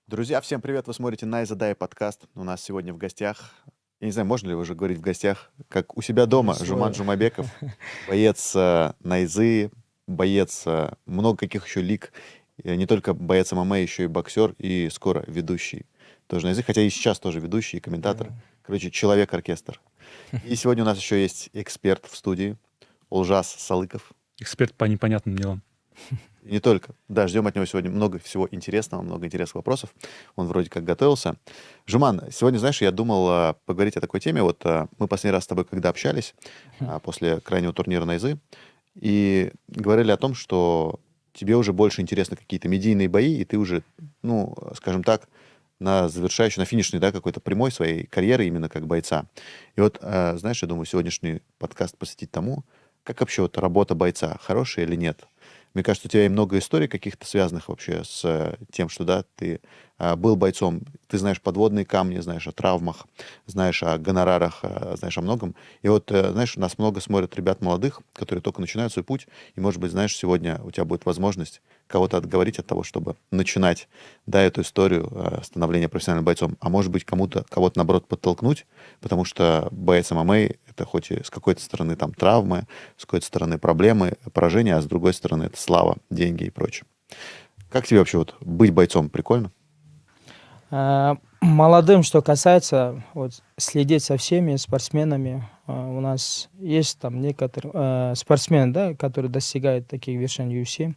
Друзья, всем привет! Вы смотрите «Най-задай» подкаст. У нас сегодня в гостях, я не знаю, можно ли уже говорить в гостях, как у себя Уже дома, Жуман свой. Жумабеков, боец Найзы, боец много каких еще лиг. Не только боец ММА, еще и боксер, и скоро ведущий тоже Найзы, хотя и сейчас тоже ведущий и комментатор. Да. Короче, человек-оркестр. И сегодня у нас еще есть эксперт в студии, Олжас Салыков. Эксперт по непонятным делам. И не только. Да, ждем от него сегодня много всего интересного, много интересных вопросов. Он вроде как готовился. Жуман, сегодня, знаешь, я думал поговорить о такой теме. Вот мы последний раз с тобой когда общались, после крайнего турнира Найзы, и говорили о том, что тебе уже больше интересны какие-то медийные бои, и ты уже, ну, скажем так, на завершающей, на финишной, да, какой-то прямой своей карьеры именно как бойца. И вот, знаешь, я думаю, сегодняшний подкаст посвятить тому, как вообще вот работа бойца, хорошая или нет. Мне кажется, у тебя и много историй каких-то связанных вообще с тем, что, да, ты был бойцом, ты знаешь подводные камни, знаешь о травмах, знаешь о гонорарах, знаешь о многом. И вот, знаешь, у нас много смотрят ребят молодых, которые только начинают свой путь, и, может быть, знаешь, сегодня у тебя будет возможность кого-то отговорить от того, чтобы начинать, да, эту историю становления профессиональным бойцом, а может быть, кого-то, наоборот, подтолкнуть, потому что боец ММА — это хоть и с какой-то стороны там травмы, с какой-то стороны проблемы, поражения, а с другой стороны это слава, деньги и прочее. Как тебе вообще вот быть бойцом? Прикольно? Молодым, что касается, вот, следить за всеми спортсменами. У нас есть там некоторые спортсмены, да, которые достигают таких вершин UFC.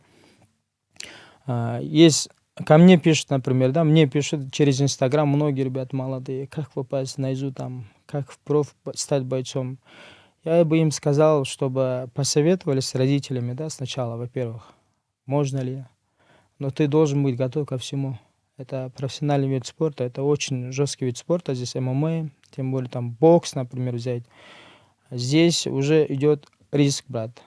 Есть, ко мне пишут, например, да, мне пишут через Инстаграм многие ребята молодые, как попасть в Найзу, там, как в проф стать бойцом. Я бы им сказал, чтобы посоветовались с родителями, да, сначала, во-первых, можно ли. Но ты должен быть готов ко всему. Это профессиональный вид спорта, это очень жесткий вид спорта. Здесь ММА, тем более там бокс, например, взять. Здесь уже идет риск, брат.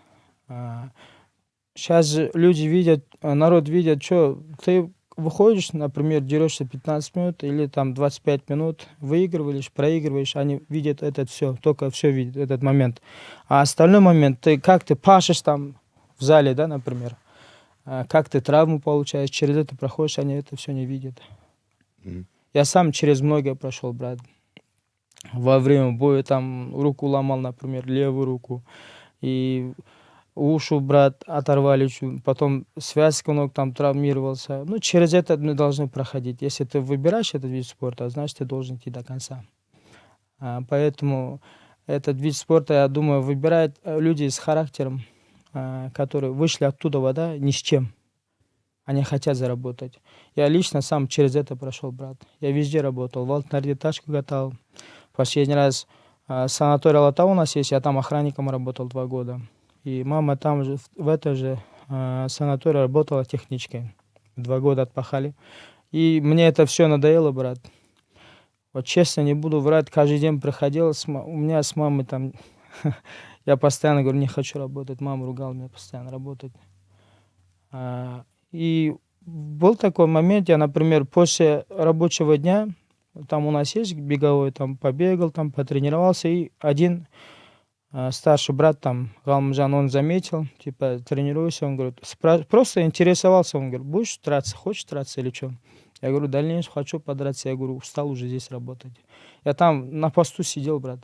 Сейчас же люди видят, народ видит, что ты выходишь, например, дерешься 15 минут или там 25 минут, выигрываешь, проигрываешь, они видят это все, только все видят, этот момент. А остальной момент, как ты пашешь там в зале, да, например, как ты травму получаешь, через это проходишь, они это все не видят. Мгм. Я сам через многое прошел, брат. Во время боя там руку ломал, например, левую руку. И уши, брат, оторвали, потом связка ног там травмировался. Ну, через это мы должны проходить. Если ты выбираешь этот вид спорта, значит, ты должен идти до конца. Поэтому этот вид спорта, я думаю, выбирают люди с характером, которые вышли оттуда вода ни с чем. Они хотят заработать. Я лично сам через это прошел, брат. Я везде работал. В Алтынарде тачку катал. Последний раз санаторий Алатау у нас есть. Я там охранником работал 2 года. И мама там же, в этой же санатории работала техничкой. 2 года отпахали. И мне это все надоело, брат. Вот честно, не буду врать, каждый день приходил, у меня с мамой там, я постоянно говорю, не хочу работать, мама ругала меня постоянно работать. И был такой момент, я, например, после рабочего дня, там у нас есть беговой, там побегал, там потренировался, и один старший брат, там, Галмжан, он заметил, типа, тренируйся, он говорит, просто интересовался, он говорит, будешь драться, хочешь драться или что? Я говорю, дальнейшем хочу подраться, я говорю, устал уже здесь работать. Я там на посту сидел, брат,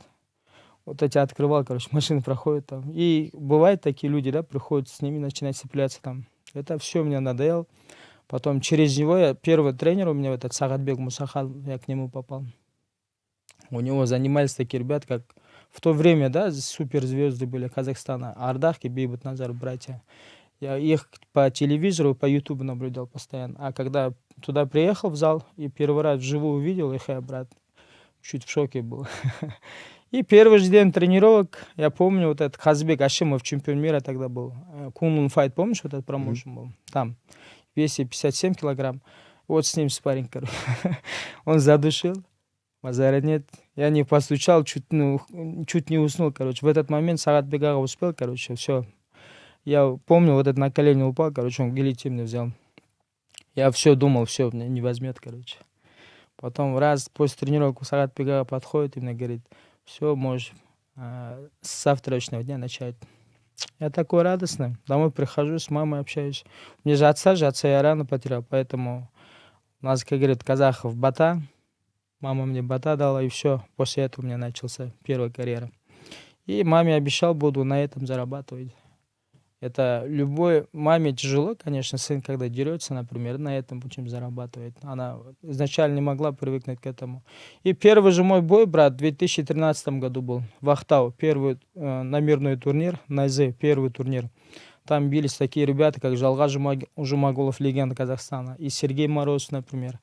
вот эти открывал, короче, машины проходят там. И бывают такие люди, да, приходят с ними, начинают цепляться там. Это все мне надоело. Потом через него первый тренер у меня, этот Сагатбек Мусахал, я к нему попал. У него занимались такие ребята, как в то время, да, суперзвезды были Казахстана, Ардах и Бейбут Назар, братья. Я их по телевизору, по ютубу наблюдал постоянно. А когда туда приехал в зал и первый раз вживую увидел их, я, брат, чуть в шоке был. И первый же день тренировок, я помню, вот этот Хазбек Ашимов, чемпион мира тогда был. Кунлун файт, помнишь, вот этот Мгм. промоушен был? Там, весе 57 килограмм. Вот с ним спарринг, короче. Он задушил, базара нет. Я не постучал, чуть не уснул, короче. В этот момент Сагат Бегага успел, короче, все. Я помню, вот этот на колени упал, короче, он гильотин мне взял. Я все думал, все, меня не возьмет, короче. Потом раз после тренировки Сагат Бегага подходит и мне говорит, все, можешь с завтрашнего дня начать. Я такой радостный. Домой прихожу, с мамой общаюсь. Мне же отца я рано потерял, поэтому У нас, как говорят казахов, бата. Мама мне бата дала, и все. После этого у меня начался первая карьера. И маме обещал, буду на этом зарабатывать. Это любой маме тяжело, конечно, сын, когда дерется, например, на этом почему зарабатывает. Она изначально не могла привыкнуть к этому. И первый же мой бой, брат, в 2013 году был в Ахтау. Первый на мирный турнир, Найзы, первый турнир. Там бились такие ребята, как Жалга Жумагулов, легенда Казахстана, и Сергей Мороз, например.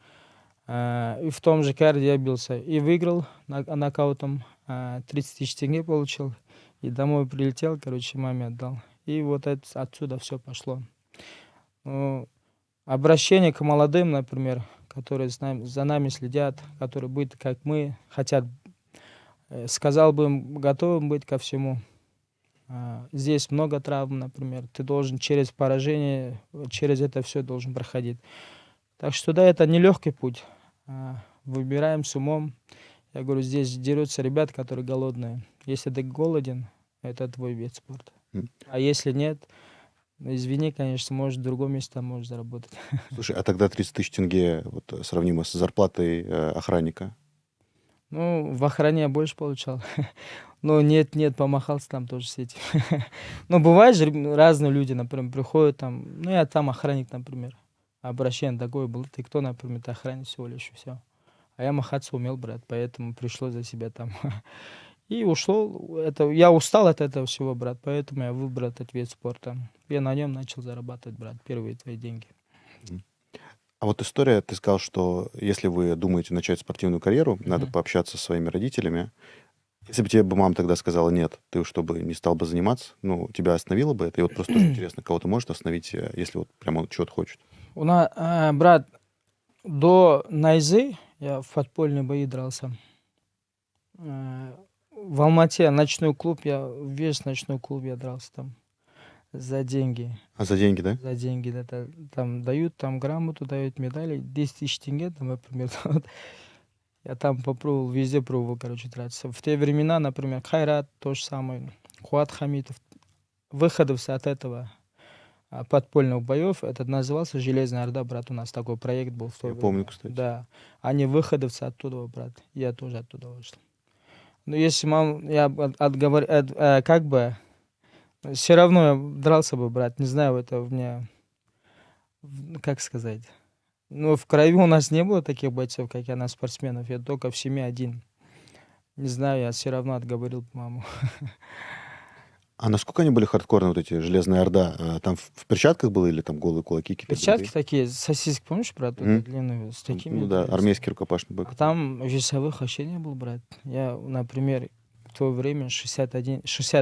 И в том же карде я бился. И выиграл нокаутом, 30 тысяч тенге получил. И домой прилетел, короче, маме отдал. И вот отсюда все пошло. Обращение к молодым, например, которые за нами следят, которые быть как мы, хотят, сказал бы им, готовым быть ко всему. Здесь много травм, например. Ты должен через поражение, через это все должен проходить. Так что да, это нелегкий путь. Выбираем с умом. Я говорю, здесь дерутся ребята, которые голодные. Если ты голоден, это твой вид спорта. А если нет, извини, конечно, может в другом месте там можешь заработать. Слушай, а тогда 30 тысяч тенге вот, сравнимо с зарплатой охранника? Ну, в охране я больше получал. Но нет, помахался там тоже с этим. Но бывает же разные люди, например, приходят там, ну я там охранник, например. Обращение такое было, ты кто, например, ты охранник всего лишь, и все. А я махаться умел, брат, поэтому пришлось за себя там. И ушло. Я устал от этого всего, брат, поэтому я выбрал этот вид спорта. Я на нем начал зарабатывать, брат, первые твои деньги. А вот история, ты сказал, что если вы думаете начать спортивную карьеру, надо пообщаться со своими родителями. Если бы тебе бы мама тогда сказала нет, ты что бы не стал бы заниматься, ну, тебя остановило бы это? И вот просто тоже интересно, кого-то может остановить, если вот прямо он чего-то хочет? У нас, брат, до Найзы я в подпольные бои дрался. В Алмате ночной клуб, весь ночной клуб я дрался там за деньги. А за деньги, да? За деньги, да, там дают, там грамоту дают, медали, 10 тысяч тенге, там, например. Я там попробовал, везде пробовал, короче, драться. В те времена, например, Хайрат, то же самое, Хуат Хамитов, выходовцы от этого подпольных боев, этот назывался «Железная Орда», брат, у нас такой проект был в то Я время. помню, кстати. Да, они выходовцы оттуда, брат, я тоже оттуда вышел. Но если как бы, все равно я дрался бы, брат, не знаю, это у меня, как сказать, ну, в крови у нас не было таких бойцов, как я, на спортсменов, я только в семье один. Не знаю, я все равно отговорил маму. А насколько они были хардкорные, вот эти «Железная Орда»? Там в перчатках было или там голые кулаки какие-то? Перчатки такие, сосиски, помнишь, брат, длинные, с такими? Ну да, армейский рукопашный бой. А там весовых вообще не было, брат. Я, например, в то время 60,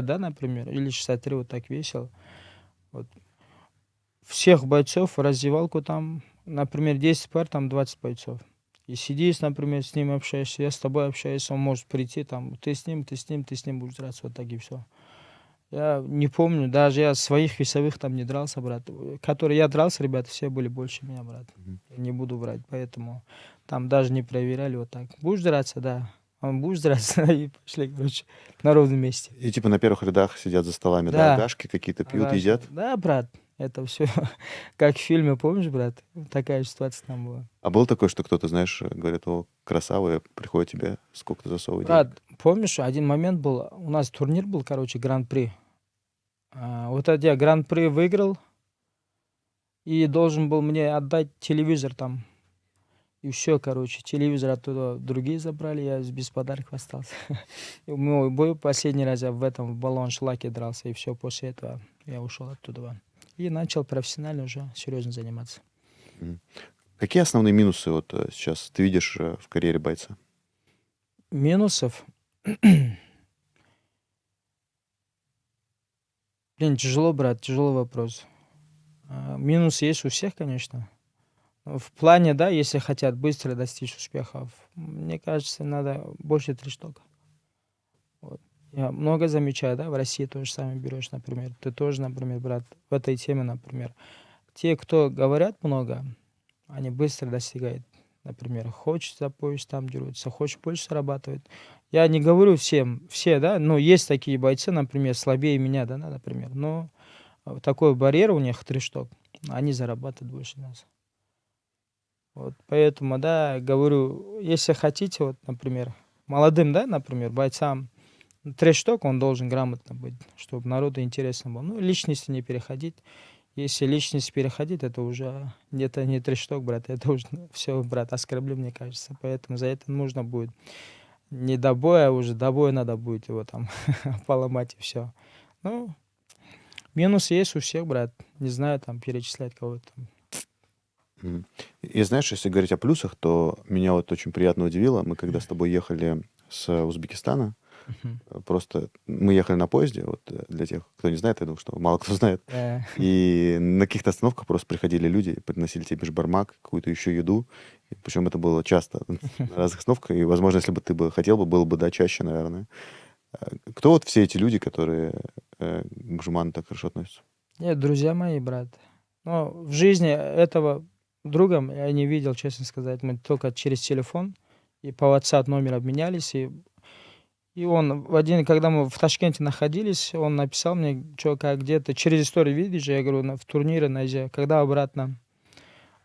да, например, или 63 вот так весил. Вот. Всех бойцов в раздевалку там, например, 10 пар, там 20 бойцов. И сидишь, например, с ним общаешься, я с тобой общаюсь, он может прийти, там, ты с ним будешь драться, вот так и все. Я не помню, даже я своих весовых там не дрался, брат. Которые я дрался, ребята, все были больше меня, брат. Я не буду врать, поэтому там даже не проверяли вот так. Будешь драться, да. Он будешь драться, и пошли, короче, на ровном месте. И типа на первых рядах сидят за столами, да, агашки какие-то пьют, едят? Да, брат, это все как в фильме, помнишь, брат? Такая ситуация там была. А было такое, что кто-то, знаешь, говорит, о, красава, приходит тебе, сколько-то засовывает? Брат, помнишь, один момент был, у нас турнир был, короче, гран-при. Вот это я гран-при выиграл, и должен был мне отдать телевизор там. И все, короче, телевизор оттуда другие забрали, я без подарков остался. И мой бой последний раз я в баллон-шлаке дрался, и все, после этого я ушел оттуда. И начал профессионально уже серьезно заниматься. Какие основные минусы вот сейчас ты видишь в карьере бойца? Минусов? Блин, тяжело, брат, тяжелый вопрос. Минус есть у всех, конечно. В плане, да, если хотят быстро достичь успехов, мне кажется, надо больше трештока. Вот. Я много замечаю, да, в России то же самое берешь, например. Ты тоже, например, брат, в этой теме, например. Те, кто говорят много, они быстро достигают. Например, хочешь за пояс, там дерутся, хочешь больше зарабатывать. Я не говорю всем, все, да, но есть такие бойцы, например, слабее меня, да, например. Но такой барьер у них трешток, они зарабатывают больше нас. Вот поэтому, да, говорю, если хотите, вот, например, молодым, да, например, бойцам, трэш-ток, он должен грамотно быть, чтобы народу интересно было. Ну, личности не переходить. Если личность переходит, это уже это не трэш-ток, брат, это уже все, брат, оскорбление, мне кажется. Поэтому за это нужно будет не до боя, а уже до боя надо будет его там поломать и все. Ну, минус есть у всех, брат. Не знаю, там, перечислять кого-то. Мгм. И знаешь, если говорить о плюсах, то меня вот очень приятно удивило. Мы когда с тобой ехали с Узбекистана, Мгм. просто мы ехали на поезде, вот для тех, кто не знает, я думаю, что мало кто знает. Э, И на каких-то остановках просто приходили люди, приносили тебе бешбармак, какую-то еще еду. Причем это было часто на разных остановках. И, возможно, если бы ты бы хотел бы, было бы, да, чаще, наверное. Кто вот все эти люди, которые к Жуману так хорошо относятся? Нет, друзья мои, брат. Но в жизни этого друга я не видел, честно сказать. Мы только через телефон и по WhatsApp номер обменялись. И он в один, когда мы в Ташкенте находились, он написал мне, что, как, где-то через историю видишь, я говорю, в турнире на Азе, когда обратно.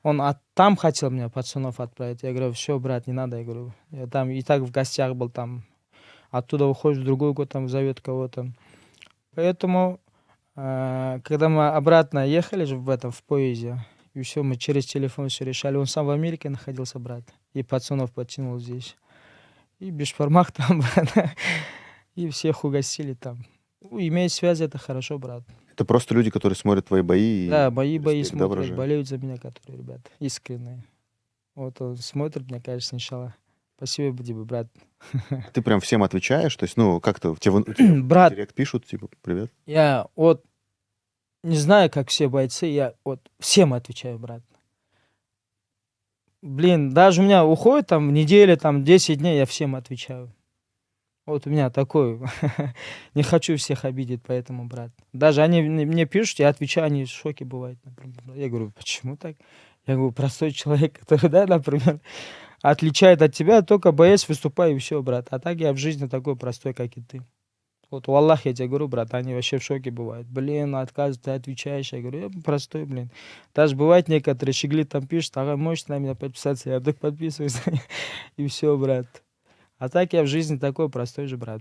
Он там хотел меня пацанов отправить. Я говорю, все, брат, не надо. Я говорю, я там и так в гостях был там. Оттуда уходишь в другой год, там зовет кого-то. Поэтому, когда мы обратно ехали же в поезде, и все, мы через телефон все решали. Он сам в Америке находился, брат. И пацанов подтянул здесь. И бешбармак там, брат. И всех угостили там. Ну, иметь связи — это хорошо, брат. Это просто люди, которые смотрят твои бои Да, и бои респект, да, смотрят, выражают? болеют за меня, которые, ребят, искренние. Вот он смотрит, мне кажется, иншаллах. Спасибо тебе, брат. Ты прям всем отвечаешь? То есть, ну, как-то тебе в Брат, директ пишут, типа, привет? я вот не знаю, как все бойцы, я вот всем отвечаю, брат. Блин, даже у меня уходит там в неделю, там 10 дней, я всем отвечаю. Вот у меня такой, не хочу всех обидеть, поэтому, брат. Даже они мне пишут, я отвечаю, они в шоке бывают, например. Я говорю, почему так? Я говорю, простой человек, который, да, например, отличает от тебя, только боец выступаю и все, брат. А так я в жизни такой простой, как и ты. Вот, Аллах, я тебе говорю, брат, они вообще в шоке бывают. Блин, отказ, ты отвечаешь. Я говорю, я простой, блин. Даже бывает некоторые щегли там пишут, ага, можешь на меня подписаться? Я так подписываюсь. И все, брат. А так я в жизни такой простой же, брат.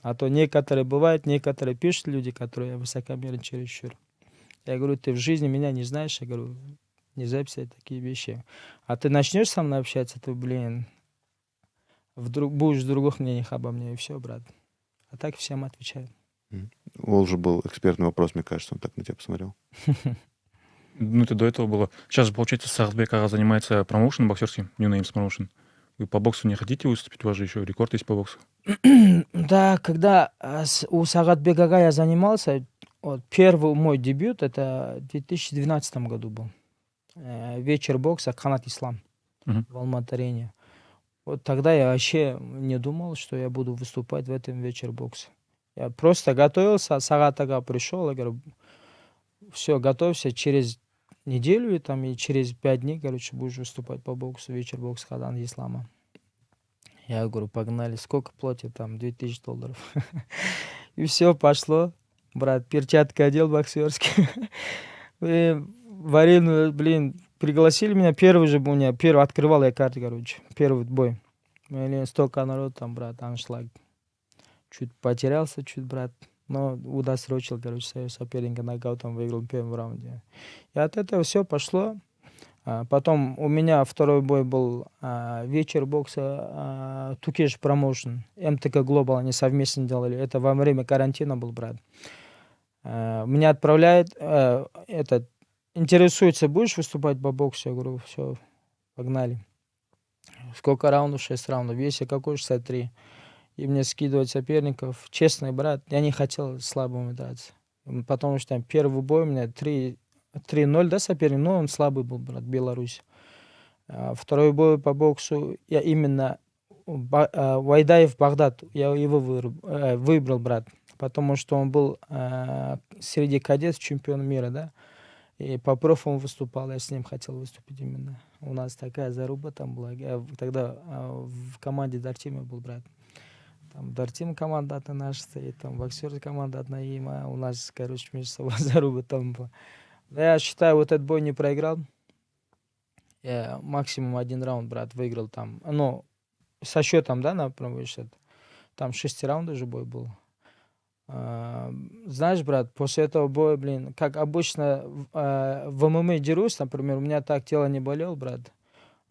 А то некоторые бывают, некоторые пишут люди, которые высокомерны чересчур. Я говорю, ты в жизни меня не знаешь. Я говорю, нельзя писать такие вещи. А ты начнешь со мной общаться, ты, блин, будешь в других мнениях обо мне, и все, брат. А так всем отвечаю. Ол же был экспертный вопрос, мне кажется, он так на тебя посмотрел. Ну, это до этого было. Сейчас же, получается, Сагатбек Ага занимается промоушеном боксерским, New Names Promotion. Вы по боксу не хотите выступить? У вас же еще рекорд есть по боксу. Да, когда у Сагатбека я занимался, вот, первый мой дебют, это в 2012 году был. Вечер бокса Канат Ислам Мгм. в Алматы-арене. Вот тогда я вообще не думал, что я буду выступать в этом вечер бокса. Я просто готовился, Сагатага пришел, я говорю, все, готовься, через неделю там, и через 5 дней, короче, будешь выступать по боксу, вечер бокса Канат Ислама. Я говорю, погнали, сколько платят там, $2000. И все, пошло. Брат, перчатки одел боксерские. И в арену, блин, пригласили меня. Первый же был у меня, первый открывал я карты, короче. Первый бой. Блин, столько народу там, брат, аншлаг. Чуть потерялся, чуть, брат. Но удосрочил, короче, своего соперника нокаутом, выиграл в первом раунде. И от этого все пошло. Потом у меня второй бой был вечер бокса Тукеш Промоушен. МТК Глобал, они совместно делали. Это во время карантина был, брат. Меня отправляет, интересуется, будешь выступать по боксу? Я говорю, все, погнали. Сколько раундов? 6 раундов. Весе какой? 63. И мне скидывать соперников. Честный, брат, я не хотел слабым драться. Потому что там первый бой у меня 3-0, да, соперник? Но он слабый был, брат, Беларусь. Второй бой по боксу я именно Вайдаев Багдад, я его выбрал, брат. Потому что он был среди кадетов чемпион мира, да. И по профу он выступал, я с ним хотел выступить именно. У нас такая заруба там была. Я тогда в команде Дартима был, брат. Там Дартим команда одна наша стоит, там боксер команда одна им, а у нас, короче, между собой заруба там была. Я считаю, вот этот бой не проиграл. Я максимум один раунд, брат, выиграл там. Ну, со счетом, да, например, там 6 раундов же бой был. Знаешь, брат, после этого боя, блин, как обычно в ММА дерусь, например, у меня так тело не болело, брат.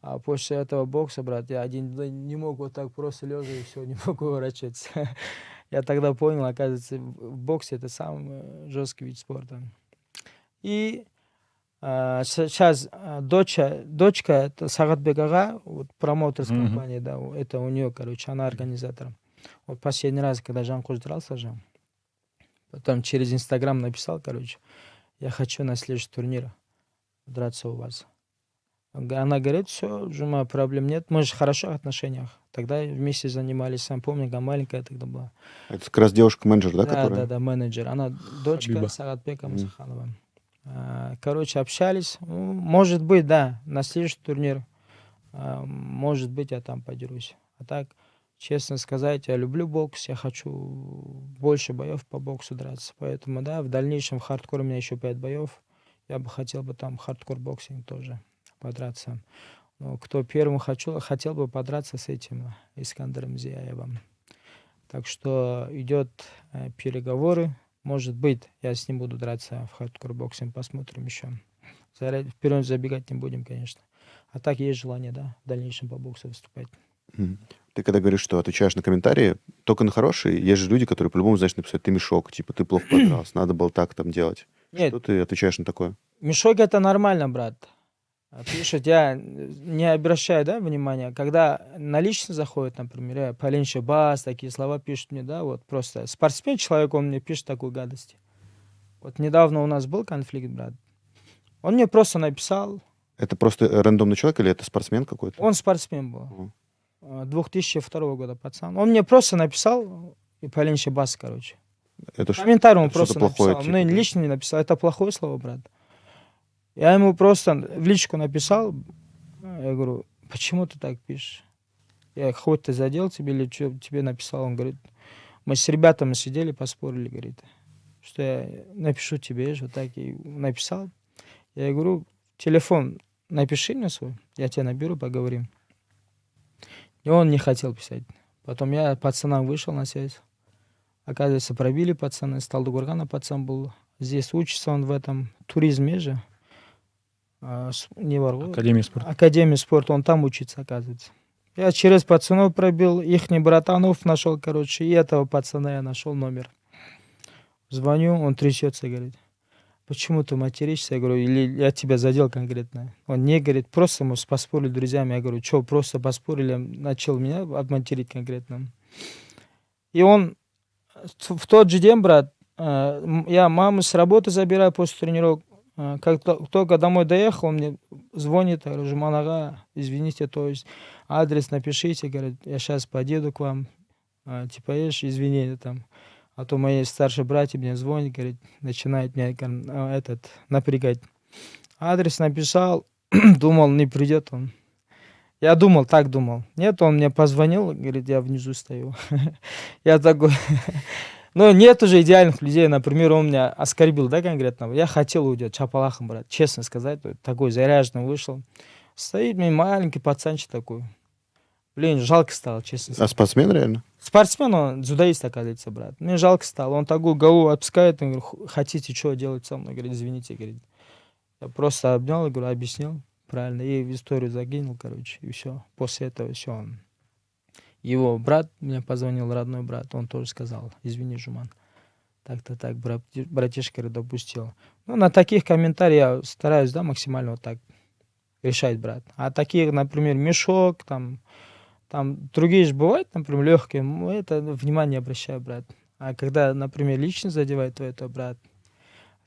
А после этого бокса, брат, я один день не мог вот так просто лежа и все, не мог выворачиваться. Я тогда понял, оказывается, в боксе это самый жесткий вид спорта. И сейчас дочка это Сагатбек ага, вот промоутер с компании, да, это у нее, короче, она организатор. Вот последний раз, когда Жанкуш дрался же, потом через Инстаграм написал, короче, я хочу на следующий турнир драться у вас. Она говорит, все, Джума, проблем нет. Мы же в хороших отношениях. Тогда вместе занимались, сам помню, маленькая тогда была. Это как раз девушка-менеджер, да, которая? Да, менеджер. Она дочка Хабиба. Сагатбека Мусаханова. Короче, общались. Ну, может быть, да, на следующий турнир. Может быть, я там подерусь. А так, честно сказать, я люблю бокс. Я хочу больше боев по боксу драться. Поэтому, да, в дальнейшем в хардкоре у меня еще 5 боев. Я бы хотел бы там хардкор-боксинг тоже подраться. Но кто первым хотел бы подраться с этим Искандером Зияевым. Так что идет переговоры. Может быть, я с ним буду драться в хардкор-боксинг. Посмотрим еще. Вперед забегать не будем, конечно. А так есть желание, да, в дальнейшем по боксу выступать. Ты когда говоришь, что отвечаешь на комментарии, только на хорошие, есть же люди, которые по-любому, знаешь, написать, ты мешок, типа, ты плохо подрался, надо было так там делать. Нет. Что ты отвечаешь на такое? Мешок это нормально, брат. Пишут, я не обращаю, да, внимания. Когда на лично заходит, например, я Поленче Бас, такие слова пишут мне, да, вот просто спортсмен человек, он мне пишет такую гадость. Вот недавно у нас был конфликт, брат. Он мне просто написал. Это просто рандомный человек или это спортсмен какой-то? Он спортсмен был. 2002 года пацан. Он мне просто написал, и Поленче Бас, короче. Это Комментарий он это просто что-то плохое, написал. типа, Мне да? лично не написал. Это плохое слово, брат. Я ему просто в личку написал. Я говорю, почему ты так пишешь? Я хоть ты задел тебе или что тебе написал? Он говорит, мы с ребятами сидели, поспорили, говорит, что я напишу тебе, вот так и написал. Я говорю, телефон напиши мне свой, я тебя наберу, поговорим. И он не хотел писать. Потом я пацанам вышел на связь. Оказывается, пробили пацаны, с Талдыкургана пацан был. Здесь учится он в этом туризме же. Не Варгу. Академия спорта. Академия спорта, он там учится, оказывается. Я через пацанов пробил, ихний братанов нашел, короче, и этого пацана я нашел номер. Звоню, он трясется, говорит, почему ты материшься? Я говорю, или я тебя задел конкретно? Он не, говорит, просто мы поспорили с друзьями. Я говорю, что, просто поспорили? Начал меня отматерить конкретно. И он в тот же день, брат, я маму с работы забираю после тренировок. Как только домой доехал, он мне звонит, я говорю, Жуман ага, извините, то есть адрес напишите, говорит, я сейчас подъеду к вам, типа, ешь, извини, там. А то мои старшие братья мне звонят, говорит, начинает меня напрягать. Адрес написал, думал, не придет он. Я думал, так думал. Нет, он мне позвонил, говорит, я внизу стою. Я такой... Но нет уже идеальных людей. Например, он меня оскорбил, да, конкретно. Я хотел уйти чапалахом, брат, честно сказать. Такой заряженный вышел. Стоит мне маленький пацанчик такой. Блин, жалко стало, честно сказать. А спортсмен реально? Спортсмен, он дзюдоист, оказывается, брат. Мне жалко стало. Он такую голову отпускает, он говорит, хотите что делать со мной? Говорит, извините, говорит. Я просто обнял, говорю, объяснил правильно. И в историю закинул, короче, и все. После этого все. Его брат мне позвонил, родной брат, он тоже сказал, извини, Жуман. Так-то так, братишка допустил. Ну, на таких комментариях я стараюсь, да, максимально вот так решать, брат. А таких, например, мешок, там другие же бывают, например, легкие, это внимание обращаю, брат. А когда, например, лично задевает, то это, брат,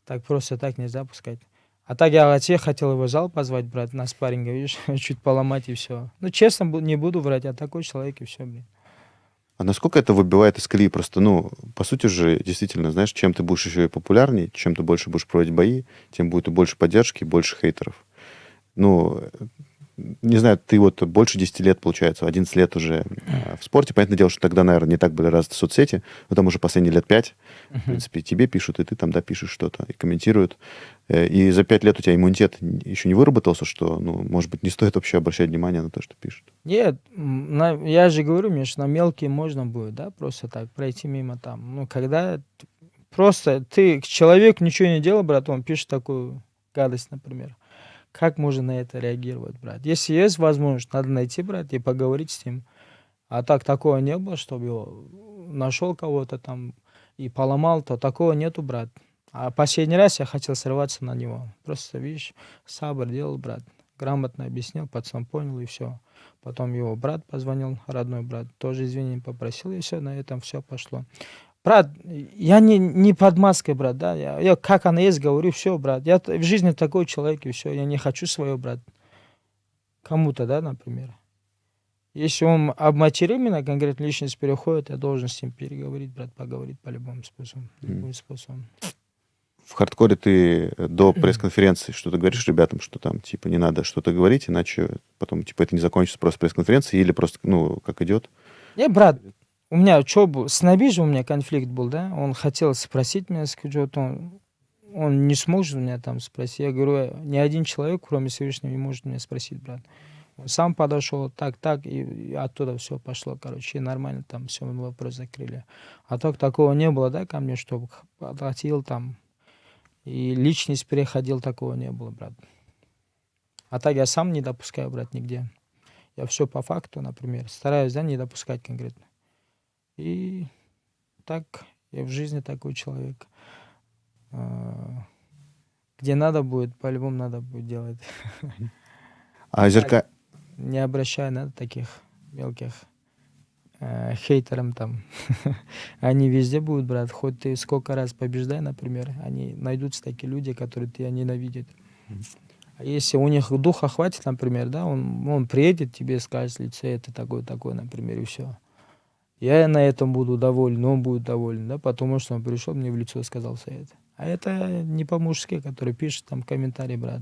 так просто так нельзя пускать. А так я хотел его в зал позвать, брат, на спарринге, видишь, чуть поломать и все. Ну, честно, не буду врать, я такой человек и все, блин. А насколько это выбивает из колеи? Просто, ну, по сути же, действительно, знаешь, чем ты будешь еще и популярнее, чем ты больше будешь проводить бои, тем будет и больше поддержки, и больше хейтеров. Ну, не знаю, ты вот больше 10 лет, получается, 11 лет уже в спорте. Понятное дело, что тогда, наверное, не так были развиты соцсети, но там уже последние лет 5, в принципе, тебе пишут, и ты там, да, пишешь что-то, и комментируют. И за 5 лет у тебя иммунитет еще не выработался, что, ну, может быть, не стоит вообще обращать внимание на то, что пишут. Нет, я же говорю, Миш, на мелкие можно будет, да, просто так пройти мимо там. Ну, когда просто ты, человек ничего не делал, брат, он пишет такую гадость, например. Как можно на это реагировать, брат? Если есть возможность, надо найти, брат, и поговорить с ним. А так такого не было, чтобы его нашел кого-то там и поломал, то такого нету, брат. А последний раз я хотел сорваться на него. Просто, видишь, сабр делал, брат. Грамотно объяснил, пацан понял, и все. Потом его брат позвонил, родной брат, тоже извинения попросил, и все, на этом все пошло. Брат, я не под маской, брат, да, я как оно есть говорю, все, брат, я в жизни такой человек, и все, я не хочу свое, брат, кому-то, да, например. Если он обматерил меня, конкретно личность переходит, я должен с ним переговорить, брат, поговорить по любому способу, любым способом. В хардкоре ты до пресс-конференции что-то говоришь ребятам, что там, типа, не надо что-то говорить, иначе потом, типа, это не закончится просто пресс-конференцией, или просто, ну, как идет? Не, брат, у меня что был, с Наби же у меня конфликт был, да, он хотел спросить меня, что-то, он не смог же меня там спросить. Я говорю, ни один человек, кроме Всевышнего, не может меня спросить, брат. Он сам подошел, так, и оттуда все пошло, короче, и нормально там все, мы вопрос закрыли. А так такого не было, да, ко мне, чтобы подхватил там, и личность переходил, такого не было, брат. А так я сам не допускаю, брат, нигде. Я все по факту, например, стараюсь, да, не допускать конкретно. И так, я в жизни такой человек. Где надо будет, по-любому надо будет делать. А зеркальное... Не обращай на таких мелких хейтерам там. Они везде будут, брат. Хоть ты сколько раз побеждай, например, они найдутся такие люди, которые тебя ненавидят. А если у них духа хватит, например, да, он приедет, тебе скажет в лице, это такой, например, и все. Я на этом буду доволен, он будет доволен, да, потому что он пришел мне в лицо и сказал все это. А это не по-мужски, который пишет там комментарий, брат.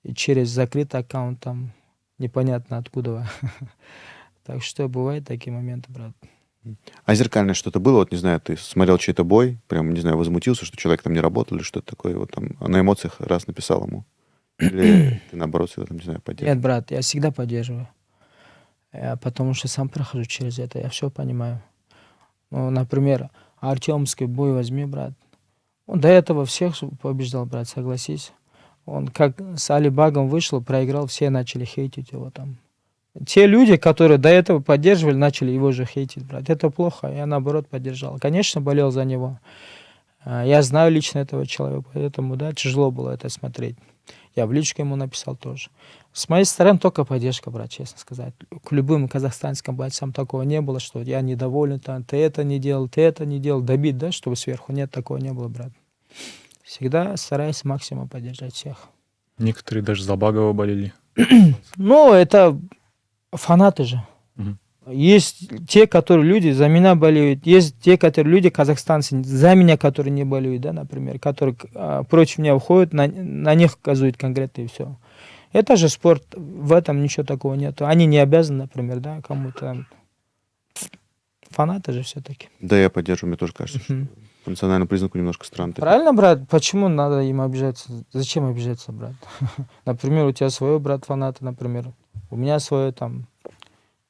И через закрытый аккаунт там непонятно откуда. Так что бывают такие моменты, брат. А зеркальное что-то было? Вот, не знаю, ты смотрел чей-то бой, прям, не знаю, возмутился, что человек там не работал или что-то такое, вот там на эмоциях раз написал ему? Или ты, наоборот, всегда там, не знаю, поддерживаешь? Нет, брат, я всегда поддерживаю. Потому что сам прохожу через это, я все понимаю. Ну, например, Артемский бой возьми, брат. Он до этого всех побеждал, брат, согласись. Он как с Алибагом вышел, проиграл, все начали хейтить его там. Те люди, которые до этого поддерживали, начали его же хейтить, брат. Это плохо, я наоборот поддержал. Конечно, болел за него. Я знаю лично этого человека, поэтому, да, тяжело было это смотреть. Я в личку ему написал тоже. С моей стороны только поддержка, брат, честно сказать. К любым казахстанским бойцам такого не было, что я недоволен, там, ты это не делал, добить, да, чтобы сверху. Нет, такого не было, брат. Всегда стараюсь максимум поддержать всех. Некоторые даже за Багова болели. Ну, это фанаты же. Есть те, которые люди за меня болеют, есть те, которые люди, казахстанцы, за меня, которые не болеют, да, например, которые против меня уходят, на них указывают конкретно и все. Это же спорт, в этом ничего такого нету. Они не обязаны, например, да, кому-то. Фанаты же все-таки. Да, я поддерживаю, мне тоже кажется, что по национальному признаку немножко странно. Правильно, брат? Почему надо им обижаться? Зачем обижаться, брат? Например, у тебя свой брат фанаты, например. У меня свое там.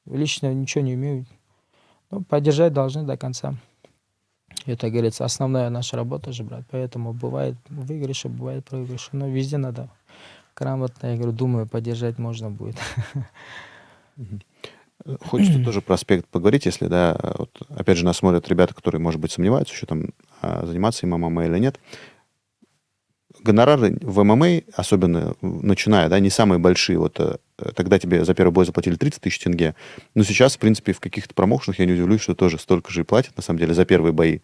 Лично ничего не умеют. Ну, поддержать должны до конца. Это, говорится, основная наша работа же, брат. Поэтому бывает выигрыши, бывает проигрыши. Но везде надо грамотно, я говорю, думаю, поддержать можно будет. Хочется тоже про аспект поговорить, если, да, вот, опять же, нас смотрят ребята, которые, может быть, сомневаются, еще там заниматься им ММА или нет. Гонорары в ММА, особенно начиная, да, не самые большие. Вот тогда тебе за первый бой заплатили 30 тысяч тенге, но сейчас, в принципе, в каких-то промоушенах, я не удивлюсь, что тоже столько же и платят, на самом деле, за первые бои.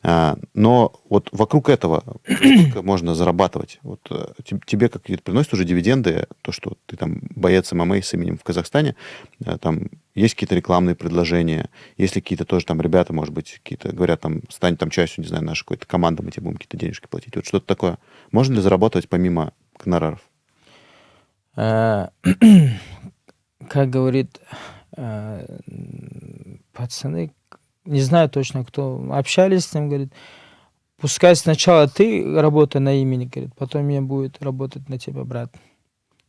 Но вот вокруг этого сколько можно зарабатывать? Вот тебе какие-то приносят уже дивиденды, то, что ты там боец ММА с именем в Казахстане, там есть какие-то рекламные предложения, есть ли какие-то тоже там ребята, может быть, какие-то говорят, там, стань там частью, не знаю, нашей какой-то команды, мы тебе будем какие-то денежки платить. Вот что-то такое. Можно ли заработать помимо гонораров? Э, Как говорит пацаны, не знаю точно кто, общались с ним, говорит, пускай сначала ты работай на имени, говорит, потом я будет работать на тебя, брат.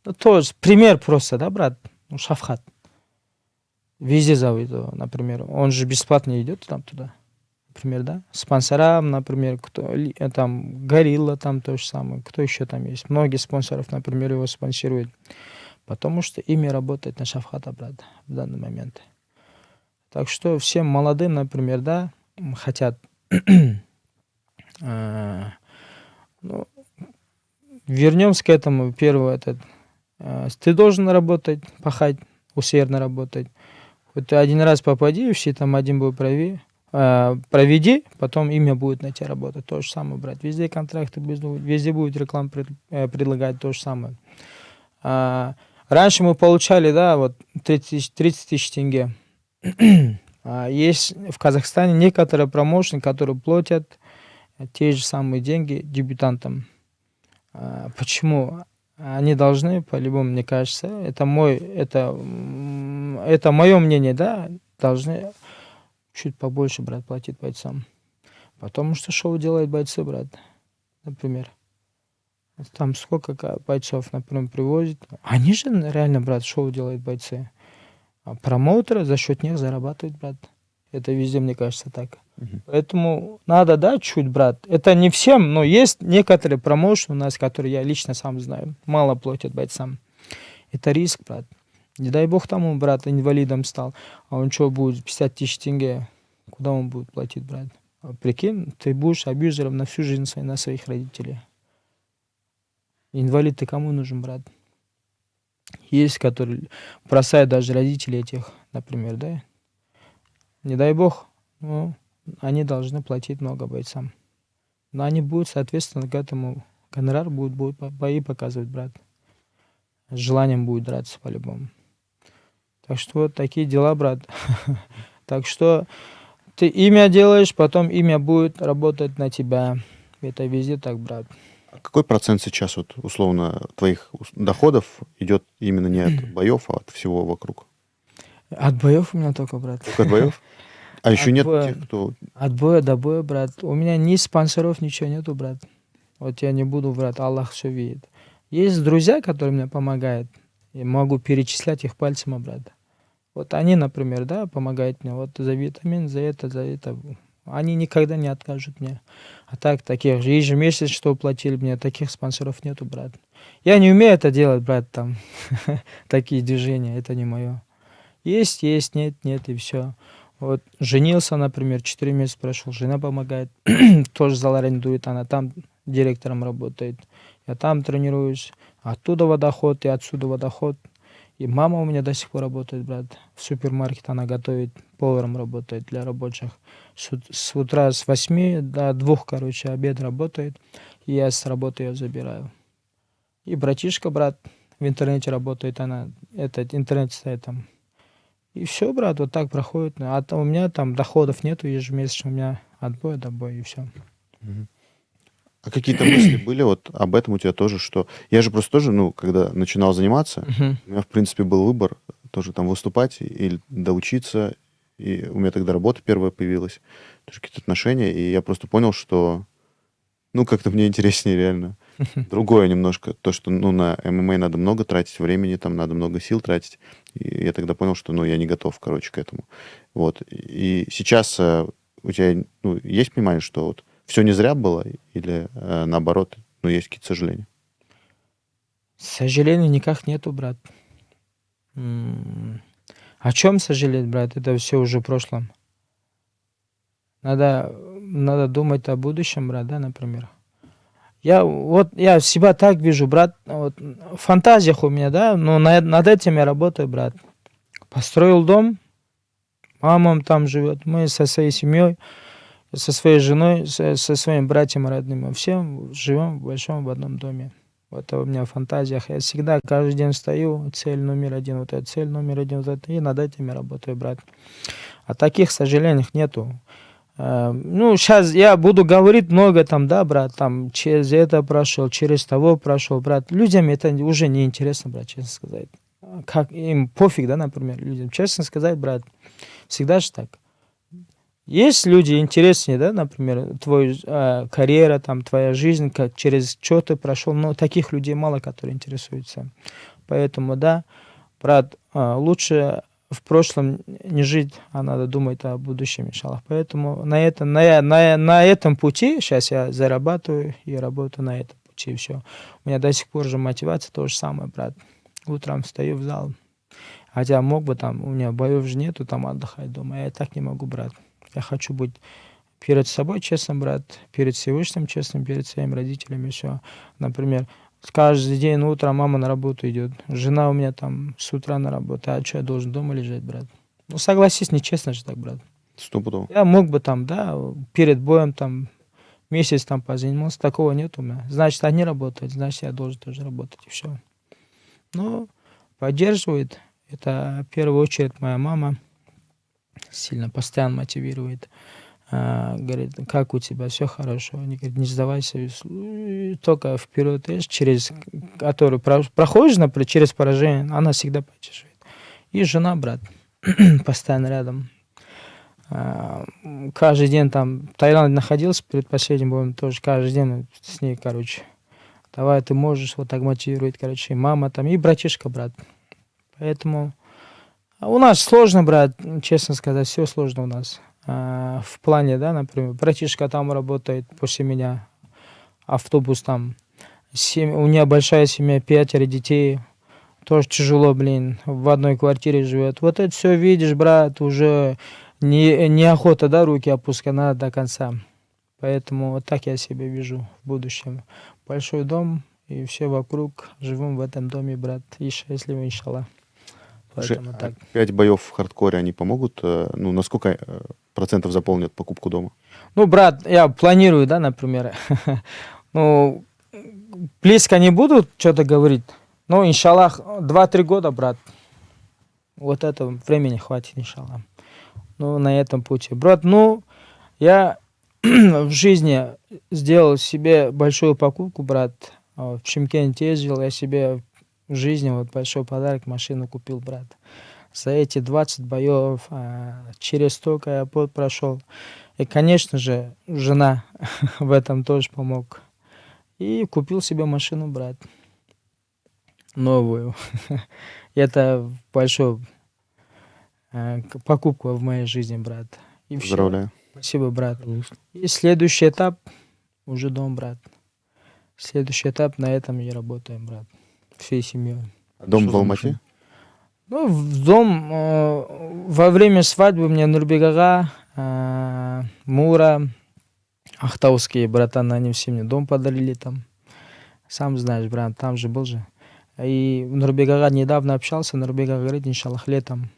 Ну, тоже пример просто, да, брат? Ну, Шафхат. Везде зовут его, например. Он же бесплатно идет там туда. Например, да? Спонсорам, например, кто, там, Горилла там то же самое. Кто еще там есть? Многие спонсоров, например, его спонсируют. Потому что имя работает на Шафхата, брат, в данный момент. Так что всем молодым, например, да, хотят, ну, вернемся к этому. Первый этот. Ты должен работать, пахать, усердно работать. Вот ты один раз попади, все там один был проведи, потом имя будет на тебя работать. То же самое, брат. Везде контракты будут, везде будет рекламу предлагать то же самое. Раньше мы получали, да, вот 30 тысяч тенге. Есть в Казахстане некоторые промоушены, которые платят те же самые деньги дебютантам. Почему? Они должны, по-любому, мне кажется, это мое мнение, да, должны чуть побольше, брат, платить бойцам. Потому что шоу делают бойцы, брат, например. Там сколько бойцов, например, привозят. Они же реально, брат, шоу делают бойцы. А промоутеры за счет них зарабатывают, брат. Это везде, мне кажется, так. Поэтому надо, да, чуть, брат. Это не всем, но есть некоторые промоушены у нас, которые я лично сам знаю. Мало платят бойцам. Это риск, брат. Не дай бог тому, брат, инвалидом стал. А он что будет, 50 тысяч тенге? Куда он будет платить, брат? Прикинь, ты будешь абьюзером на всю жизнь на своих родителей. Инвалид ты кому нужен, брат? Есть, которые бросают даже родителей этих, например, да? Не дай бог, ну, они должны платить много бойцам. Но они будут, соответственно, к этому гонорар будут бои показывать, брат. С желанием будет драться по-любому. Так что вот такие дела, брат. Так что ты имя делаешь, потом имя будет работать на тебя. Это везде так, брат. А какой процент сейчас, вот, условно, твоих доходов идет именно не от боев, а от всего вокруг? От боев у меня только, брат. Только от боев? А еще От нет боя. тех, кто... От боя до боя, брат. У меня ни спонсоров, ничего нету, брат. Вот я не буду, брат, Аллах все видит. Есть друзья, которые мне помогают. Я могу перечислять их пальцем, брат. Вот они, например, да, помогают мне. Вот за витамин, за это. Они никогда не откажут мне. А так, таких же ежемесячно, что платили мне, таких спонсоров нету, брат. Я не умею это делать, брат, там. Такие движения, это не мое. Есть, нет, и все. Вот женился, например, 4 месяца прошел, жена помогает, тоже зал арендует, она там директором работает. Я там тренируюсь, оттуда водоход и отсюда водоход. И мама у меня до сих пор работает, брат. В супермаркет она готовит, поваром работает для рабочих. С утра с 8 до 2, короче, обед работает. И я с работы ее забираю. И братишка, брат, в интернете работает, она, интернет стоит там. И все, брат, вот так проходит. А у меня там доходов нету ежемесячно, у меня от боя до боя, и все. А какие-то мысли были вот об этом у тебя тоже, что... Я же просто тоже, ну, когда начинал заниматься, у меня, в принципе, был выбор тоже там выступать или доучиться. И у меня тогда работа первая появилась, тоже какие-то отношения. И я просто понял, что, ну, как-то мне интереснее реально. Другое немножко. То, что, ну, на ММА надо много тратить времени, там надо много сил тратить. И я тогда понял, что, ну, я не готов, короче, к этому. Вот. И сейчас у тебя, ну, есть понимание, что вот все не зря было или наоборот, ну, есть какие-то сожаления? Сожалений никак нету, брат. О чем сожалеть, брат? Это все уже в прошлом. Надо думать о будущем, брат, да, например. Я себя так вижу, брат, вот, в фантазиях у меня, да, но над этим я работаю, брат. Построил дом, мама там живет, мы со своей семьей, со своей женой, со своими братьями родными, всем живем в одном доме. Вот это у меня в фантазиях. Я всегда каждый день встаю, цель номер один, вот эта цель номер один, вот это, и над этим я работаю, брат. А таких сожалений нету. Ну, сейчас я буду говорить много там, да, брат, там, через это прошел, через того прошел, брат. Людям это уже не интересно, брат, честно сказать. Как им пофиг, да, например, людям. Честно сказать, брат, всегда же так. Есть люди интереснее, да, например, твоя карьера, там, твоя жизнь, как, через что ты прошел, но таких людей мало, которые интересуются. Поэтому, да, брат, лучше в прошлом не жить, а надо думать о будущем, иншаллах. Поэтому на этом пути сейчас я зарабатываю и работаю на этом пути, и все. У меня до сих пор же мотивация то же самое, брат. Утром встаю в зал. Хотя мог бы там, у меня боев же нету, там отдыхать дома. Я так не могу, брат. Я хочу быть перед собой честным, брат, перед Всевышним честным, перед своими родителями, все. Например, каждый день утром мама на работу идет, жена у меня там с утра на работу, а что, я должен дома лежать, брат? Ну, согласись, нечестно же так, брат. Стопудово. Я мог бы там, да, перед боем там месяц там позанимался, такого нет у меня. Значит, они работают, значит, я должен тоже работать, и все. Но поддерживает, это в первую очередь моя мама, сильно постоянно мотивирует. Говорит, как у тебя, все хорошо. Они говорят, не сдавайся, только вперед, через который проходишь, например, через поражение, она всегда поддерживает. И жена, брат, постоянно рядом. Каждый день там в Таиланде находился перед последним боем, тоже каждый день с ней, короче, давай, ты можешь, вот так мотивирует, короче, и мама там, и братишка, брат. Поэтому у нас сложно, брат, честно сказать, все сложно у нас. В плане, да, например, братишка там работает после меня, автобус там, у меня большая семья, 5 детей, тоже тяжело, блин, в одной квартире живет. Вот это все видишь, брат, уже неохота, да, руки опускать, надо до конца. Поэтому вот так я себя вижу в будущем. Большой дом, и все вокруг, живем в этом доме, брат, и счастливы, иншаллах. Поэтому так. 5 боев в хардкоре, они помогут? Ну, на сколько процентов заполнят покупку дома? Ну, брат, я планирую, да, например. Ну, близко не буду что-то говорить. Ну, иншаллах, 2-3 года, брат. Вот этого времени хватит, иншаллах. Ну, на этом пути. Брат, ну, я в жизни сделал себе большую покупку, брат. В Шымкенте ездил, я себе в жизни вот большой подарок, машину купил, брат. За эти 20 боев, через столько я пот прошел. И, конечно же, жена в этом тоже помог. И купил себе машину, брат. Новую. Это большая покупка в моей жизни, брат. И Поздравляю. Спасибо, брат. И следующий этап уже дом, брат. Следующий этап, на этом и работаем, брат. Всей семьей. Дом Что в за Алмате? машина? Ну, в дом во время свадьбы мне Нурбегага, Мура, Ахтауские братаны, они все мне дом подарили там. Сам знаешь, брат, там же был же. И Нурбегага недавно общался, Нурбегага говорит, иншаллах, летом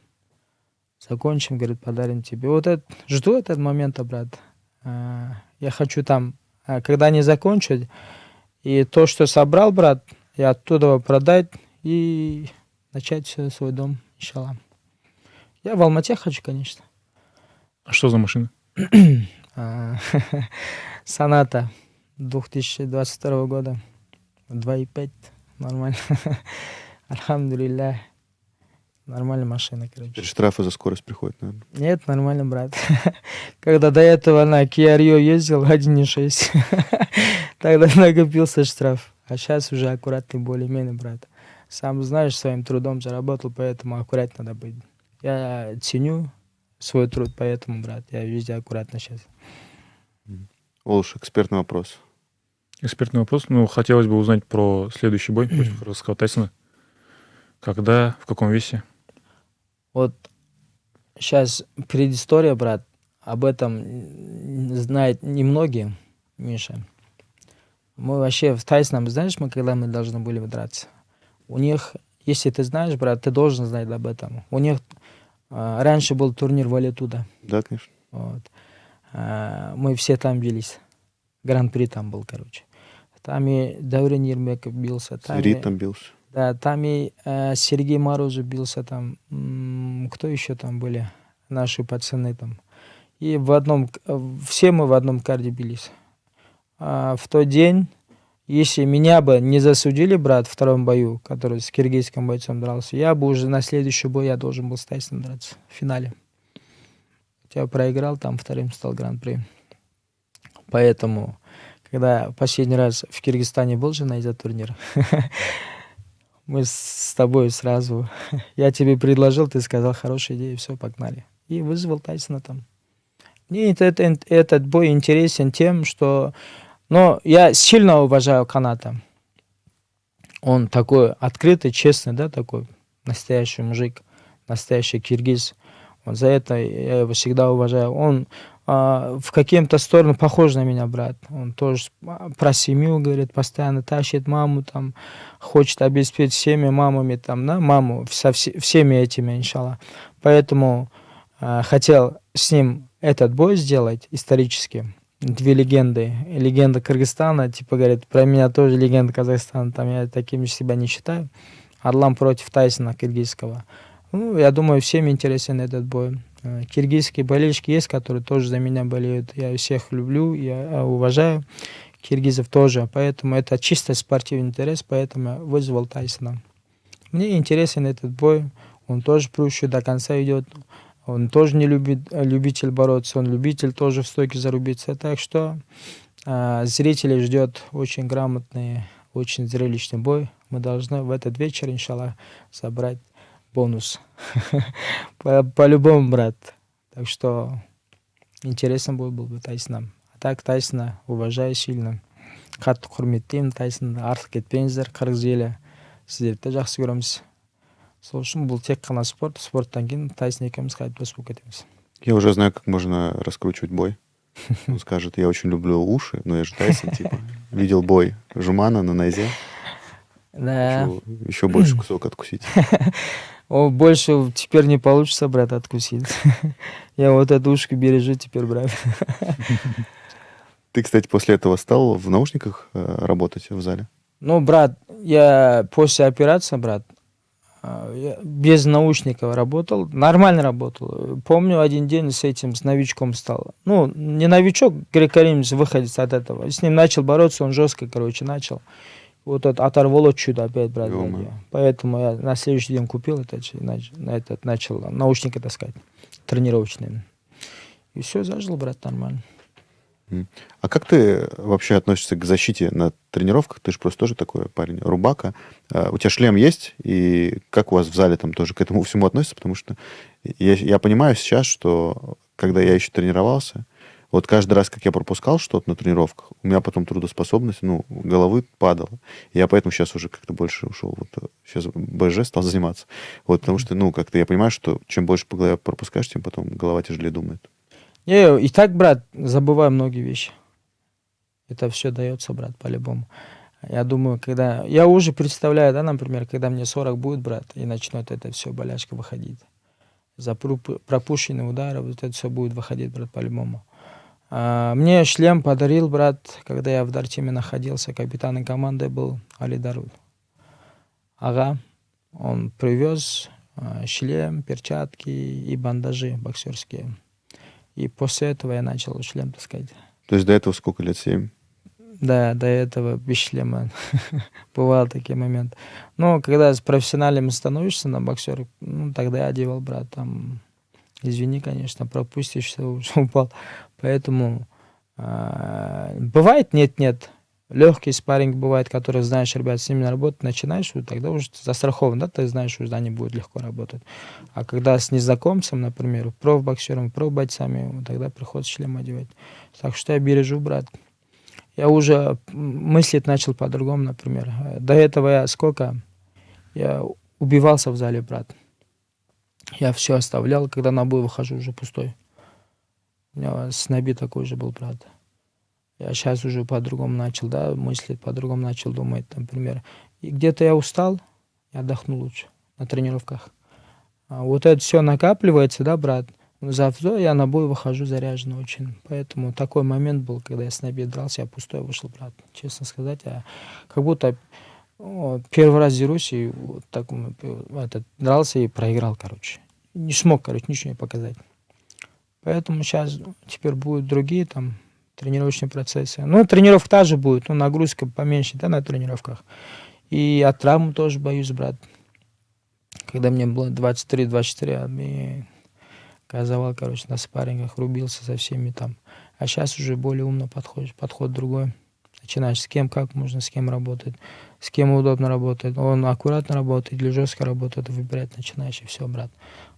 закончим, говорит, подарим тебе. Вот жду этот момент, брат. Я хочу там, когда не закончу, и то, что собрал, брат, и оттуда продать и начать свой дом, иншаллах. Я в Алмате хочу, конечно. А что за машина? Соната 2022 года. 2.5. Нормально. Альхамдулиллах. Нормальная машина, короче. Теперь штрафы за скорость приходят, наверное. Нет, нормально, брат. Когда до этого на Kia Rio ездил 1.6, тогда накопился штраф. А сейчас уже аккуратный более-менее, брат. Сам знаешь, своим трудом заработал, поэтому аккуратно надо быть. Я ценю свой труд, поэтому, брат, я везде аккуратно сейчас. Олуш, экспертный вопрос. Экспертный вопрос. Ну, хотелось бы узнать про следующий бой против Росского Тайсона. Когда, в каком весе? Вот сейчас предыстория, брат, об этом знают немногие, Миша. Мы вообще в Тайсоне, знаешь, когда мы должны были драться? У них, если ты знаешь, брат, ты должен знать об этом. У них раньше был турнир Валетуда. Да, конечно. Вот. Мы все там бились. Гран-при там был, короче. Там и Даурен Ермеков бился. Сирит там бился. Да, там и Сергей Морозов бился там. Кто еще там были? Наши пацаны там. И все мы в одном карде бились. В тот день, если меня бы не засудили, брат, в втором бою, который с киргизским бойцом дрался, я бы уже на следующий бой я должен был с Тайсоном драться в финале. Я проиграл, там вторым стал гран-при. Поэтому, когда последний раз в Киргизстане был же на этот турнир, мы с тобой сразу, я тебе предложил, ты сказал, хорошая идея, все, погнали. И вызвал Тайсона там. Мне этот бой интересен тем, что... Но я сильно уважаю Каната. Он такой открытый, честный, да, такой настоящий мужик, настоящий киргиз. Вот за это я его всегда уважаю. Он в каким-то сторону похож на меня, брат. Он тоже про семью говорит, постоянно тащит маму, там, хочет обеспечить всеми мамами, там, да, маму, всеми этими, иншаллах. Поэтому хотел с ним этот бой сделать исторически. Две легенды. Легенда Кыргызстана, типа, говорит, про меня тоже легенда Казахстана, там я таким себя не считаю. Арлан против Тайсона киргизского. Ну, я думаю, всем интересен этот бой. Киргизские болельщики есть, которые тоже за меня болеют. Я всех люблю, я уважаю. Киргизов тоже. Поэтому это чисто спортивный интерес, поэтому я вызвал Тайсона. Мне интересен этот бой. Он тоже прущий до конца идет. Он тоже не любитель бороться, он любитель тоже в стойке зарубиться. Так что зрителей ждет очень грамотный, очень зрелищный бой. Мы должны в этот вечер, иншаллах, собрать бонус. По-любому, брат. Так что интересно был бы Тайсоном. А так Тайсона уважаю сильно. Қатты құрметтеймін Тайсонды. Артық кетпеңіздер, қырғыз елі. Сіздерді жақсы көреміз. Сол үшін бұл тек қана спорт. Спорттан кейін Тайсон екеуміз қайтып дос болып кетеміз. Я уже знаю, как можно раскручивать бой. Он скажет, я очень люблю уши, но я же Тайсон, типа. Видел бой Жумана на нозе. Да. Еще больше кусок откусить. О, больше теперь не получится, брат, откусить. Я вот эту ушку бережу теперь, брат. Ты, кстати, после этого стал в наушниках работать в зале? Ну, брат, я после операции, брат, я без наушников работал, нормально работал. Помню, один день с новичком стал. Ну, не новичок, греко-римец, выходец от этого. С ним начал бороться, он жестко, короче, начал. Вот это оторвало чудо опять, брат. Поэтому я на следующий день купил начал наушники таскать, тренировочные. И все, зажил, брат, нормально. А как ты вообще относишься к защите на тренировках? Ты же просто тоже такой парень, рубака. У тебя шлем есть? И как у вас в зале там тоже к этому всему относятся? Потому что я понимаю сейчас, что когда я еще тренировался, вот каждый раз, как я пропускал что-то на тренировках, у меня потом трудоспособность, головы падала. Я поэтому сейчас уже как-то больше ушел. Вот сейчас БЖ стал заниматься. Вот потому что, как-то я понимаю, что чем больше по голове пропускаешь, тем потом голова тяжелее думает. Я и так, брат, забываю многие вещи. Это все дается, брат, по-любому. Я думаю, когда... Я уже представляю, да, например, когда мне 40 будет, брат, и начнет это все болячка выходить. За пропущенные удары, вот это все будет выходить, брат, по-любому. Мне шлем подарил, брат, когда я в Дартеме находился, капитаном команды был Али Даруд. Ага, он привез шлем, перчатки и бандажи боксерские. И после этого я начал шлем таскать. То есть до этого сколько лет? 7? Да, до этого без шлема. Бывал такие моменты. Но когда с профессионалом становишься на боксер, тогда я одевал, брат, там, извини, конечно, пропустишь, уже упал. Поэтому бывает нет. Легкий спарринг бывает, который знаешь, ребят, с ними работать начинаешь, тогда уже застрахован, да, ты знаешь, что они будут легко работать. А когда с незнакомцем, например, профбоксером, профбойцами, тогда приходится шлем одевать. Так что я бережу, брат. Я уже мыслить начал по-другому, например. До этого я убивался в зале, брат. Я все оставлял, когда на бой выхожу, уже пустой. У меня сноби такой же был, брат. Я сейчас уже по-другому начал, да, мыслить, по-другому начал думать, например. И где-то я устал, я отдохну лучше на тренировках. Вот это все накапливается, да, брат. Завтра я на бой выхожу заряженный очень. Поэтому такой момент был, когда я с Наби дрался, я пустой вышел, брат. Честно сказать, я как будто первый раз дерусь, и вот так дрался и проиграл, короче. Не смог, короче, ничего не показать. Поэтому сейчас теперь будут другие там тренировочные процессы. Ну, тренировка та же будет, но нагрузка поменьше, да, на тренировках. И от травмы тоже боюсь, брат. Когда мне было 23-24, я газовал, короче, на спаррингах, рубился со всеми там. А сейчас уже более умно подходишь, подход другой. Начинаешь с кем, как можно, с кем работать, с кем удобно работать. Он аккуратно работает или жестко работает, выбирать начинаешь, и все, брат.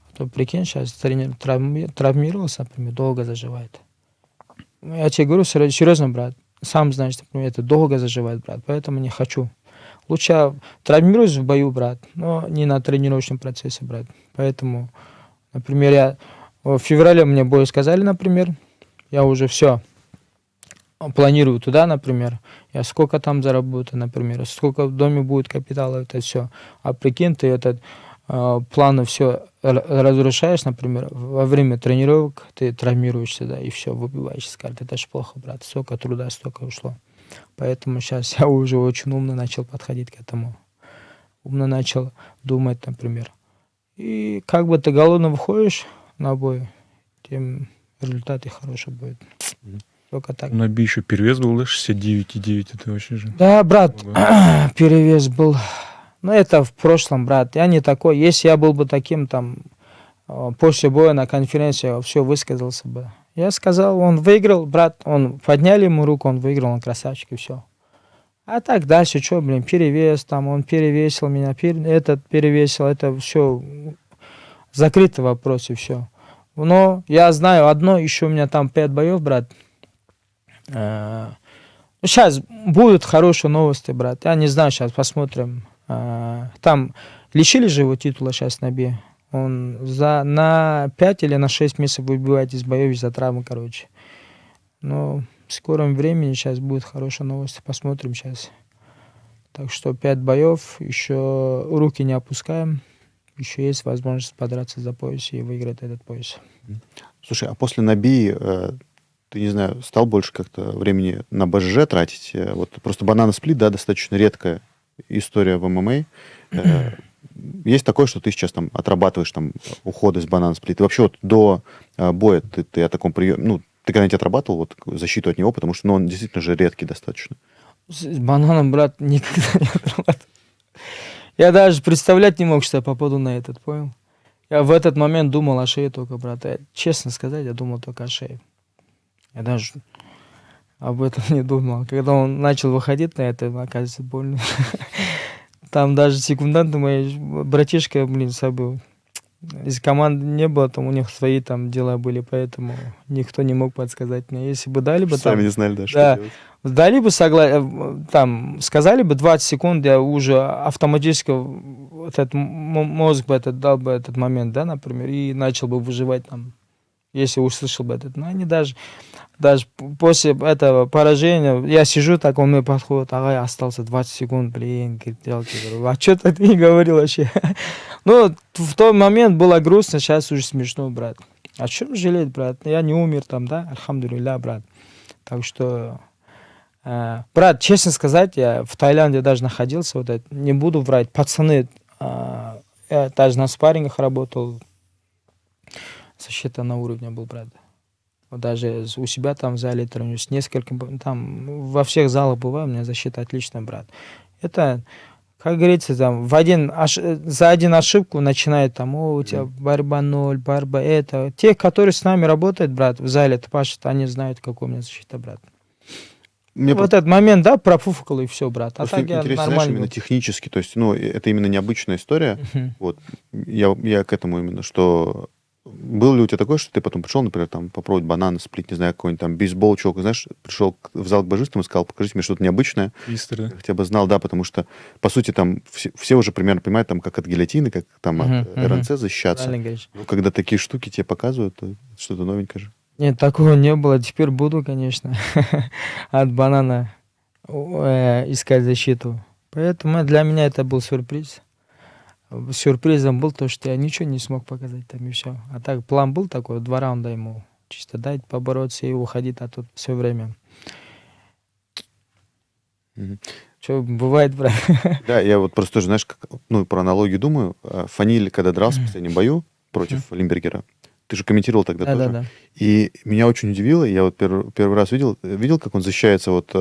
А то, прикинь, сейчас тренер травмировался, например, долго заживает. Ну, я тебе говорю, серьезно, брат, сам знаешь, например, это долго заживает, брат, поэтому не хочу. Лучше я травмируюсь в бою, брат, но не на тренировочном процессе, брат. Поэтому, например, я в феврале мне бой сказали, например, я уже все планирую туда, например, я сколько там заработаю, например, сколько в доме будет капитала, это все. А прикинь, ты этот планы все разрушаешь, например, во время тренировок ты травмируешься, да, и все, выбиваешь из карты. Это ж плохо, брат. Столько труда, столько ушло. Поэтому сейчас я уже очень умно начал подходить к этому. Умно начал думать, например. И как бы ты голодно выходишь на бой, тем результаты хорошие будут. Только так. На би еще перевес был, да, 69,9, это вообще же... Да, брат, Ого. перевес был. Но это в прошлом, брат. Я не такой. Если я был бы таким там после боя на конференции, все высказался бы. Я сказал, он выиграл, брат, он подняли ему руку, он выиграл, он красавчик, и все. А так дальше, что, блин, перевес, там, он перевесил меня, этот перевесил, это все закрытый вопрос, и все. Но я знаю одно, еще у меня там 5 боев, брат. Сейчас будут хорошие новости, брат. Я не знаю, сейчас посмотрим. Там лишили же его титула сейчас на Би. Он на 5 или на 6 месяцев выбивает из боев из-за травмы, короче. Но в скором времени сейчас будут хорошие новости. Посмотрим сейчас. Так что 5 боев. Еще руки не опускаем. Еще есть возможность подраться за пояс и выиграть этот пояс. Слушай, а после Наби ты, не знаю, стал больше как-то времени на БЖЖ тратить? Вот просто банана-сплит, да, достаточно редкая история в ММА. Есть такое, что ты сейчас там отрабатываешь там уходы с банан-сплит. И вообще вот до боя ты о таком приеме... Ну, ты когда-нибудь отрабатывал вот защиту от него, потому что он действительно же редкий достаточно. С бананом, брат, никогда не отрабатывал. Я даже представлять не мог, что я попаду на этот, понял? Я в этот момент думал о шее только, брат. Честно сказать, я думал только о шее. Я даже об этом не думал. Когда он начал выходить на это, оказывается, больно. Там даже секунданты мои, братишка, забыл. Из команды не было, там у них свои там дела были, поэтому никто не мог подсказать мне. Если бы дали бы Сами там... не знали, да, что Да. делать. Дали бы там, сказали бы 20 секунд, я уже автоматически этот мозг бы этот дал бы этот момент, да, например, и начал бы выживать там, если услышал бы этот. Но они даже после этого поражения, я сижу, так он мне подходит, ага, остался 20 секунд, блин, говорю, а что ты не говорил вообще? Ну, в тот момент было грустно, сейчас уже смешно, брат. О чем жалеть, брат? Я не умер там, да, альхамдулилля, брат. Так что... брат, честно сказать, я в Таиланде даже находился, вот это, не буду врать, пацаны, я даже на спаррингах работал, защита на уровне был, брат. Вот даже у себя там в зале тренируюсь, несколько, там во всех залах бываю, у меня защита отличная, брат. Это, как говорится, там за один ошибку начинает там, у тебя борьба 0, борьба это. Те, которые с нами работают, брат, в зале, пашут, они знают, какой у меня защита, брат. Мне Вот этот момент, да, профуфкал и все, брат. А просто так я интересно, знаешь, нормально именно был. технически, то есть, ну, это именно необычная история. Мгм. Вот, я к этому именно, что было ли у тебя такое, что ты потом пришел, например, там, попробовать банан, сплит, не знаю, какой-нибудь там бейсбол, чувак, знаешь, пришел в зал к божествам и сказал, покажите мне что-то необычное. Твистер, да? Я хотя бы знал, да, потому что, по сути, там все уже примерно понимают, там, как от гильотины, как там от Мгм, РНЦ защищаться. Правильно говоришь. Ну, когда такие штуки тебе показывают, то что-то новенькое же. Нет, такого не было. Теперь буду, конечно, от банана искать защиту. Поэтому для меня это был сюрприз. Сюрпризом был то, что я ничего не смог показать там и все. А так план был такой, 2 раунда ему чисто дать, побороться и уходить оттуда все время. Мгм. Что бывает, брат? Да, я вот просто тоже, знаешь, как, ну, про аналогию думаю. Фаниль, когда дрался в последнем бою против Лимбергера, Ты же комментировал тогда тоже. Да. И меня очень удивило, я вот первый раз видел, как он защищается вот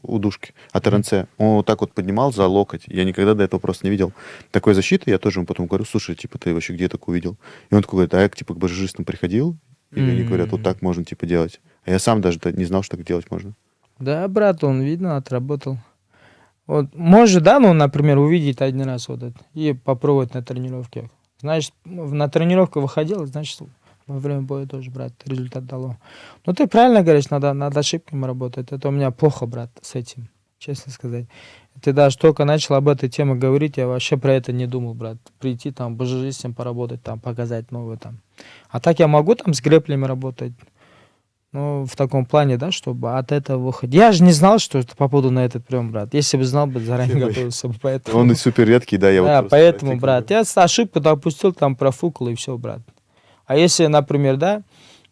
у дужки от РНЦ. Он вот так вот поднимал за локоть. Я никогда до этого просто не видел такой защиты. Я тоже ему потом говорю, слушай, типа, ты вообще где такое увидел? И он такой говорит, а я, типа, к божежистам приходил, и они говорят, вот так можно, типа, делать. А я сам даже не знал, что так делать можно. Да, брат, он, видно, отработал. Вот, может, да, ну, например, увидеть один раз вот это и попробовать на тренировке. Значит, на тренировку выходил, значит, во время боя тоже, брат, результат дало. Ну, ты правильно говоришь, надо над ошибками работать. Это у меня плохо, брат, с этим, честно сказать. Ты даже только начал об этой теме говорить, я вообще про это не думал, брат. Прийти там, божежистом поработать, там, показать новое там. А так я могу там с греплями работать. Ну, в таком плане, да, чтобы от этого выходить. Я же не знал, что попаду на этот прием, брат. Если бы знал, бы заранее готовился бы, поэтому... Он и супер редкий, да, я вот Да, просто поэтому, практикую. брат, я ошибку допустил, там профукал и все, брат. А если, например, да,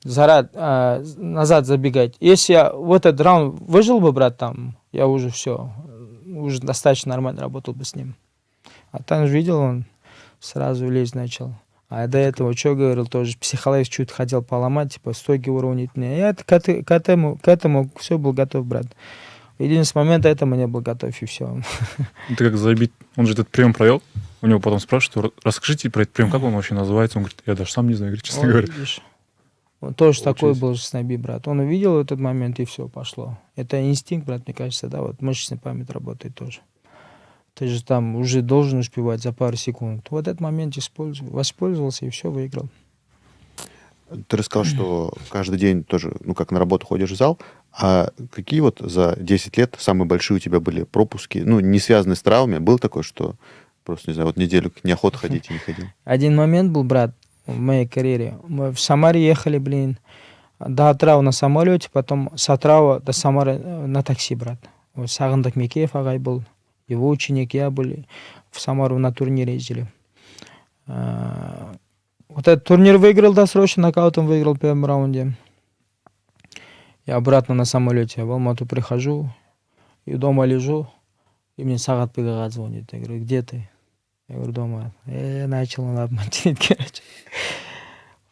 назад забегать, если я в этот раунд выжил бы, брат, там, я уже все, уже достаточно нормально работал бы с ним. А там же видел, он сразу лезть начал. А до этого, что говорил, тоже психологически чуть хотел поломать, типа, стойки уронить мне. Я к этому все был готов, брат. Единственный момент, этому не был готов, и все. Ты как забить? Он же этот прием провел. У него потом спрашивают, расскажите про этот прием, как он вообще называется? Он говорит, я даже сам не знаю, говорит, честно говоря. Видишь, он тоже такой Получается. был с Наби, брат. Он увидел этот момент, и все, пошло. Это инстинкт, брат, мне кажется, да, вот мышечная память работает тоже. Ты же там уже должен успевать за пару секунд. Вот этот момент воспользовался, и все, выиграл. Ты рассказал, что каждый день тоже, ну, как на работу ходишь в зал. А какие вот за 10 лет самые большие у тебя были пропуски, ну, не связанные с травмами? Был такой, что просто, не знаю, вот неделю неохота ходить и не ходил? Один момент был, брат, в моей карьере. Мы в Самаре ехали, блин, до Атрау на самолете, потом с Атрау до Самары на такси, брат. Вот Сагындык Мекеев агай был, его ученик, я были. В Самару на турнире ездили. Вот этот турнир выиграл досрочно, нокаутом выиграл в первом раунде. Я обратно на самолете в Алмату прихожу, и дома лежу, и мне Сагат Пегагат звонит. Я говорю, где ты? Я говорю, дома. Начал он обматерить, короче.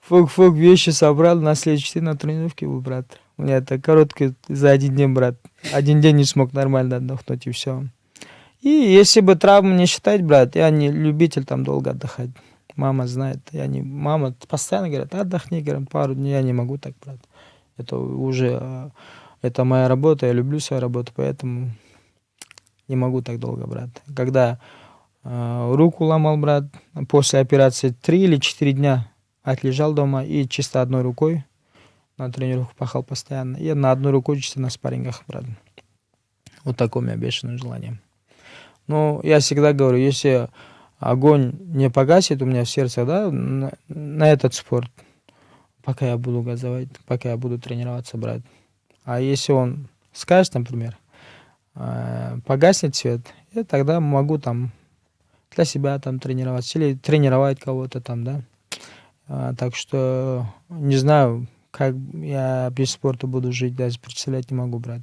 Фук, вещи собрал, на следующий день на тренировке был, брат. У меня это короткий за один день, брат. Один день не смог нормально отдохнуть, и все. И если бы травму не считать, брат, я не любитель там долго отдыхать. Мама знает, мама постоянно говорит, отдохни, говорит, пару дней, я не могу так, брат. Это уже, это моя работа, я люблю свою работу, поэтому не могу так долго, брат. Когда руку ломал, брат, после операции 3 или 4 дня отлежал дома и чисто одной рукой на тренировку пахал постоянно. И на одной рукой чисто на спаррингах, брат. Вот такое у меня бешеное желание. Но я всегда говорю, если огонь не погасит у меня в сердце, да, на этот спорт, пока я буду газовать, пока я буду тренироваться, брат. А если он скажет, например, погаснет свет, я тогда могу там для себя там тренироваться или тренировать кого-то там, да. Так что не знаю, как я без спорта буду жить, даже представлять не могу, брат.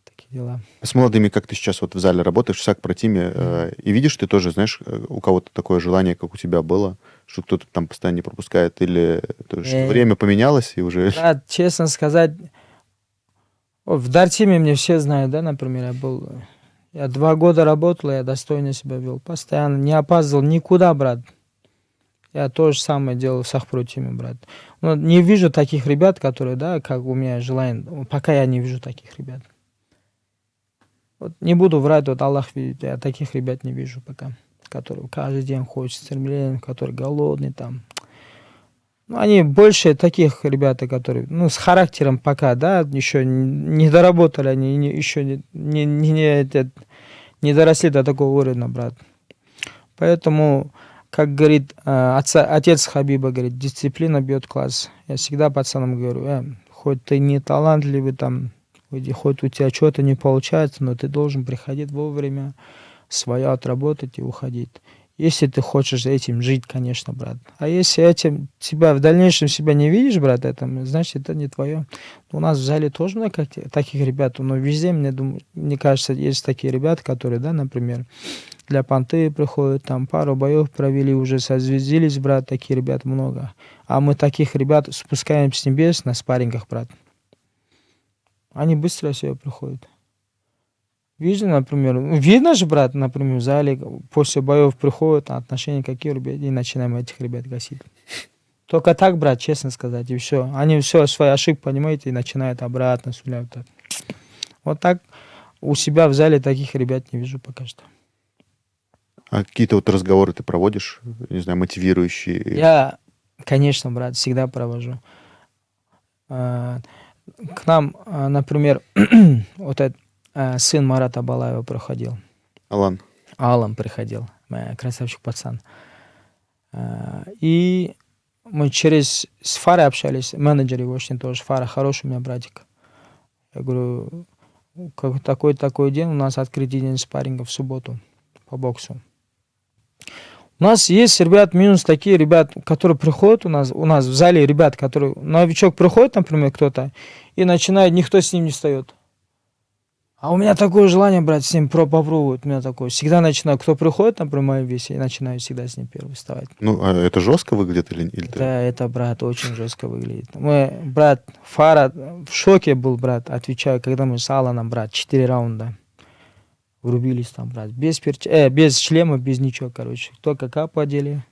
Такие дела. С молодыми, как ты сейчас вот в зале работаешь, в САК-Про-Тиме, и видишь, ты тоже, знаешь, у кого-то такое желание, как у тебя было, что кто-то там постоянно не пропускает, или что время поменялось, и уже... Да, честно сказать, в Дартиме мне все знают, да, например, я 2 года работал, я достойно себя вел, постоянно, не опаздывал никуда, брат. Я то же самое делал в САК-Про-Тиме, брат. Но не вижу таких ребят, которые, да, как у меня желание, пока я не вижу таких ребят. Вот не буду врать, вот Аллах видит, я таких ребят не вижу пока, которые каждый день ходят с стремлением, которые голодные там. Ну, они больше таких ребят, которые, ну, с характером пока, да, еще не доработали, они еще не доросли до такого уровня, брат. Поэтому, как говорит отец Хабиба, говорит, дисциплина бьет класс. Я всегда пацанам говорю, хоть ты не талантливый там, хоть у тебя что-то не получается, но ты должен приходить вовремя, свое отработать и уходить. Если ты хочешь этим жить, конечно, брат. А если этим себя в дальнейшем себя не видишь, брат, это, значит, это не твое. У нас в зале тоже много таких ребят, но везде, мне кажется, есть такие ребята, которые, да, например, для понты приходят, там пару боев провели, уже созвездились, брат, такие ребят много. А мы таких ребят спускаем с небес на спаррингах, брат. Они быстро все приходят. Видно, например, видно же, брат, например, в зале после боев приходят, отношения какие ребят, и начинаем этих ребят гасить. Только так, брат, честно сказать, и все. Они все свои ошибки, понимаете, и начинают обратно с нуля. Вот так у себя в зале таких ребят не вижу пока что. А какие-то вот разговоры ты проводишь, не знаю, мотивирующие? Я, конечно, брат, всегда провожу. К нам, например, вот этот сын Марата Балаева проходил. Алан приходил, красавчик пацан. И мы с Фарой общались, менеджер его очень тоже. Фара хороший у меня братик. Я говорю, как такой день, у нас открытый день спарринга в субботу по боксу. У нас есть ребят, минус такие ребят, которые приходят у нас в зале ребят, которые, новичок приходит, например, кто-то, и начинает, никто с ним не встает. А у меня такое желание, брат, с ним попробовать. У меня такое. Всегда начинаю, кто приходит на прямой весе, и начинаю всегда с ним первый вставать. Ну, а это жестко выглядит или Да, это, брат, очень жестко выглядит. Мой брат Фара в шоке был, брат, отвечаю, когда мы с Аланом, брат, 4 раунда врубились там, брат. Без шлема, без ничего, короче. Только капу одели,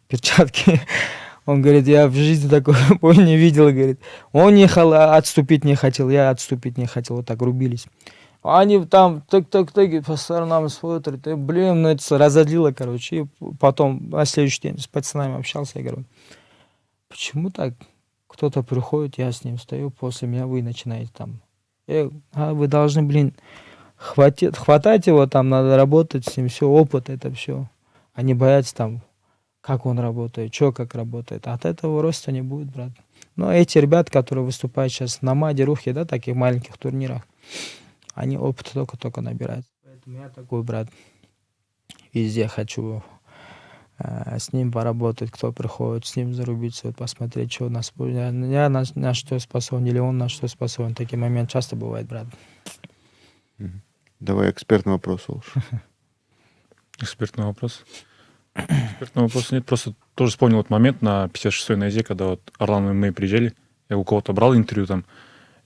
перчатки. Он говорит, я в жизни такого не видел, говорит. Он отступить не хотел, я отступить не хотел. Вот так рубились. Они там так по сторонам смотрят. И, блин, это разозлило, короче. И потом на следующий день с пацанами общался. Я говорю, почему так? Кто-то приходит, я с ним стою, после меня вы начинаете там. Вы должны, блин, хватать его, там надо работать с ним, все, опыт, это все. Они боятся там, как он работает, что как работает. От этого роста не будет, брат. Но эти ребята, которые выступают сейчас на МАДе, Рухе, да, таких маленьких турнирах, они опыт только набирают. Поэтому я такой, брат, везде хочу с ним поработать, кто приходит, с ним зарубиться, вот посмотреть, что у нас будет. Я на что способен, или он на что способен. Такие моменты часто бывают, брат. Давай экспертный вопрос, Олш. Экспертный вопрос? Экспертного вопроса нет. Просто тоже вспомнил вот момент на 56-й найзе, когда вот Орлан и мы приезжали. Я у кого-то брал интервью там.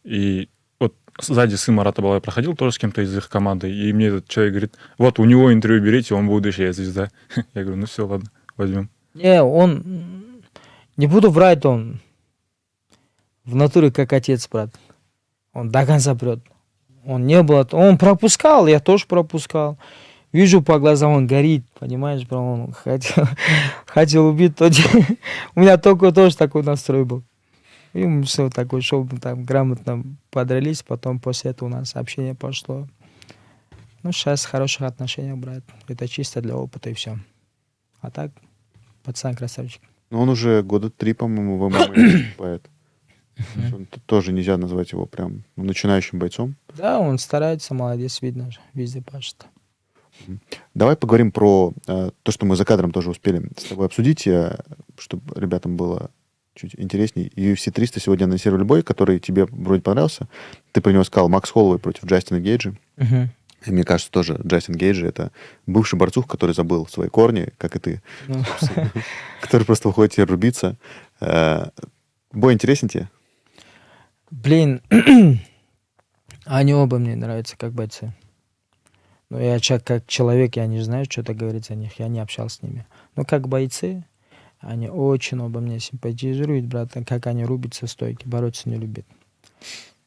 И вот сзади сын Марата Балаева проходил тоже с кем-то из их команды. И мне этот человек говорит, вот у него интервью берите, он будущая звезда. Я говорю, ну все, ладно, возьмем. Не буду врать, он в натуре как отец, брат. Он до конца прет. Он пропускал, я тоже пропускал. Вижу по глазам, он горит, понимаешь, бро, он хотел убить тот день. У меня только тоже такой настрой был. И мы все такой шел, там грамотно подрались, потом после этого у нас общение пошло. Ну, сейчас в хороших отношениях, брат. Это чисто для опыта и все. А так, пацан красавчик. Ну, он уже года 3, по-моему, в ММА выступает. Тоже нельзя назвать его прям начинающим бойцом. Да, он старается, молодец, видно же, везде пашет. Давай поговорим про то, что мы за кадром тоже успели с тобой обсудить, чтобы ребятам было чуть интересней. UFC 300 сегодня анонсировали бой, который тебе вроде понравился. Ты про него сказал, Макс Холлоуэй против Джастина Гейджа. И мне кажется, тоже Джастин Гейджи — это бывший борцух, который забыл свои корни, как и ты, который просто выходит тебе рубиться. Бой интересен тебе? Блин, они оба мне нравятся как бойцы. Но я как человек, я не знаю, что-то говорить о них, я не общался с ними. Но как бойцы, они очень оба мне симпатизируют, брат, как они рубятся в стойке, бороться не любят.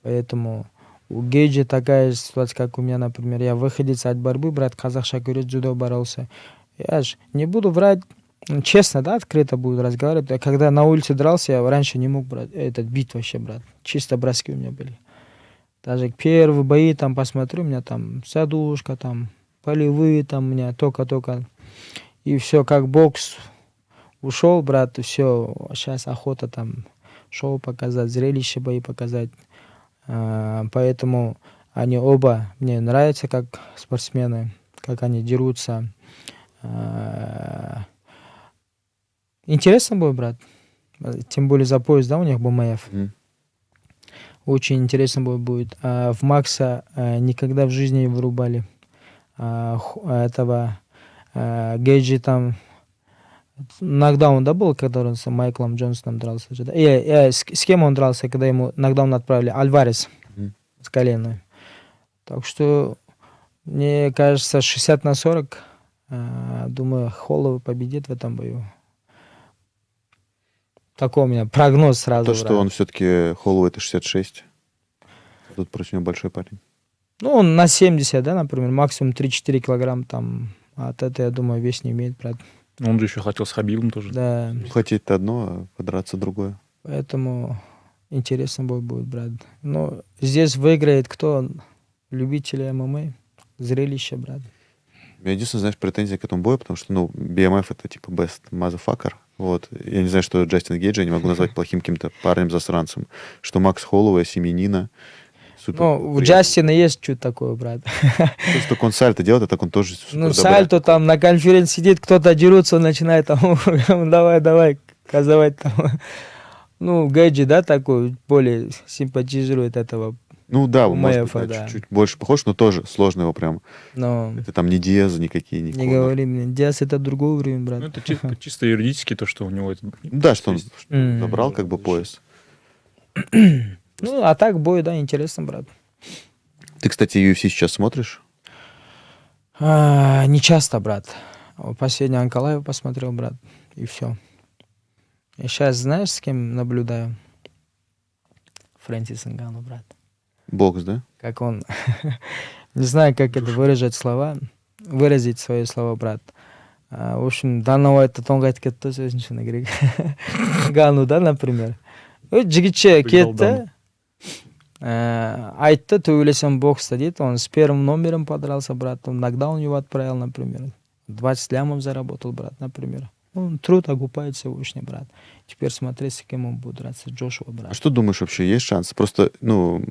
Поэтому у Гейджа такая ситуация, как у меня, например. Я выходец от борьбы, брат, казахша говорит, дзюдо боролся. Я же не буду врать, честно, да, открыто буду разговаривать. А когда на улице дрался, я раньше не мог, брат, бить вообще, брат. Чисто броски у меня были. Даже первые бои там посмотрю, у меня там задушка, там полевые, там у меня только-только. И все, как бокс ушел, брат, и все, сейчас охота там шоу показать, зрелище бои показать. Поэтому они оба мне нравятся как спортсмены, как они дерутся. Интересно бой, брат. Тем более за пояс, да, у них Бумаев. Очень интересно бой будет. В Макса никогда в жизни не вырубали. Этого Гейджи там нокдаун, да, был, когда он с Майклом Джонсоном дрался? С кем он дрался, когда ему нокдаун отправили? Альварес с коленом. Так что, мне кажется, 60-40, думаю, Холлоу победит в этом бою. Такой у меня прогноз сразу. То, что он все-таки Холлоу это 66. Тут против него большой парень. Ну, он на 70, да, например, максимум 3-4 килограмм там. От этого, я думаю, вес не имеет, брат. Он же еще хотел с Хабибом тоже. Да. Хотеть-то одно, а подраться другое. Поэтому интересный бой будет, брат. Но здесь выиграет кто? Любители ММА. Зрелище, брат. У меня единственное, знаешь, претензия к этому бою, потому что, ну, BMF это типа best motherfucker. Вот. Я не знаю, что Джастин Гейджа я не могу назвать плохим каким-то парнем-засранцем. Что Макс Холлоуэй, семьянина. Супер. Ну, у Джастина есть что-то такое, брат. Просто он сальто делает, а так он тоже супер Ну, добряк. сальто там на конференции сидит, кто-то дерется, он начинает там, давай, казывать там. Ну, Гейджи, да, такой, более симпатизирует этого. Ну да, он может Маэфа, быть, да, да. чуть-чуть больше похож, но тоже сложно его прям. Но Это там не Диазы никакие, не не Конор. говори мне, Диас это другой уровень, брат. Ну, это чисто юридически то, что у него это... Да, что он есть. забрал как бы пояс. Ну, а так бой, да, интересно, брат. Ты, кстати, UFC сейчас смотришь? Не часто, брат. Последний Анкалаев посмотрел, брат, и все. И сейчас знаешь, с кем наблюдаю? Фрэнсис Нганну, брат. Бокс, да? Как он... Не знаю, как это выразить свои слова, брат. В общем, данного это тонгайт кетті сөзін шыны керек. Гану, да, например. Жігітше кетті. Айтты, төбелесем бокста, дейді. Он с первым номером подрался, брат. Он нокдаун его отправил, например. 20 лямов заработал, брат, например. Он труд окупается очень, брат. Теперь смотри, с кем он будет драться. Джошуа, брат. А что думаешь вообще, есть шанс? Просто, ну,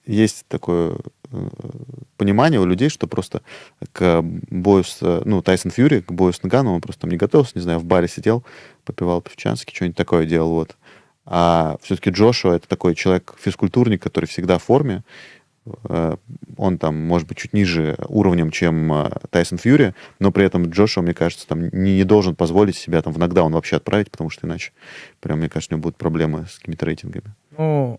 есть такое понимание у людей, что просто к бою с, ну, Тайсон Фьюри, к бою с Нгану, он просто там не готовился, не знаю, в баре сидел, попивал пивчанский, что-нибудь такое делал, вот. А все-таки Джошуа — это такой человек-физкультурник, который всегда в форме. Он там, может быть, чуть ниже уровнем, чем Тайсон Фьюри, но при этом Джошуа, мне кажется, там не должен позволить себя там в нокдаун вообще отправить, потому что иначе прям, мне кажется, у него будут проблемы с какими-то рейтингами. Ну,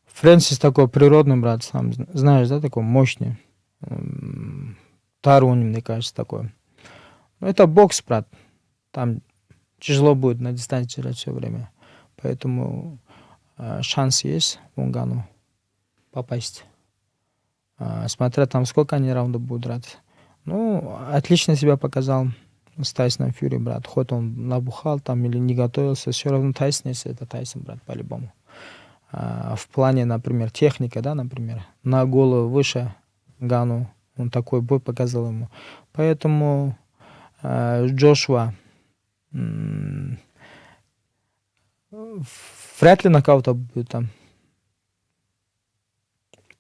Фрэнсис такой природный, брат, сам знаешь, да, такой мощный. Тару, мне кажется, такой. Ну, это бокс, брат. Там тяжело будет на дистанции играть все время. Поэтому шанс есть у Нгану попасть. Смотря там, сколько они раундов будут драться. Ну, отлично себя показал с Тайсоном Фьюри, брат. Хоть он набухал там или не готовился, все равно Тайсон, если это Тайсон, брат, по-любому. В плане, например, техника, да, например, на голову выше Гану, он такой бой показал ему. Поэтому Джошуа вряд ли нокаута будет там.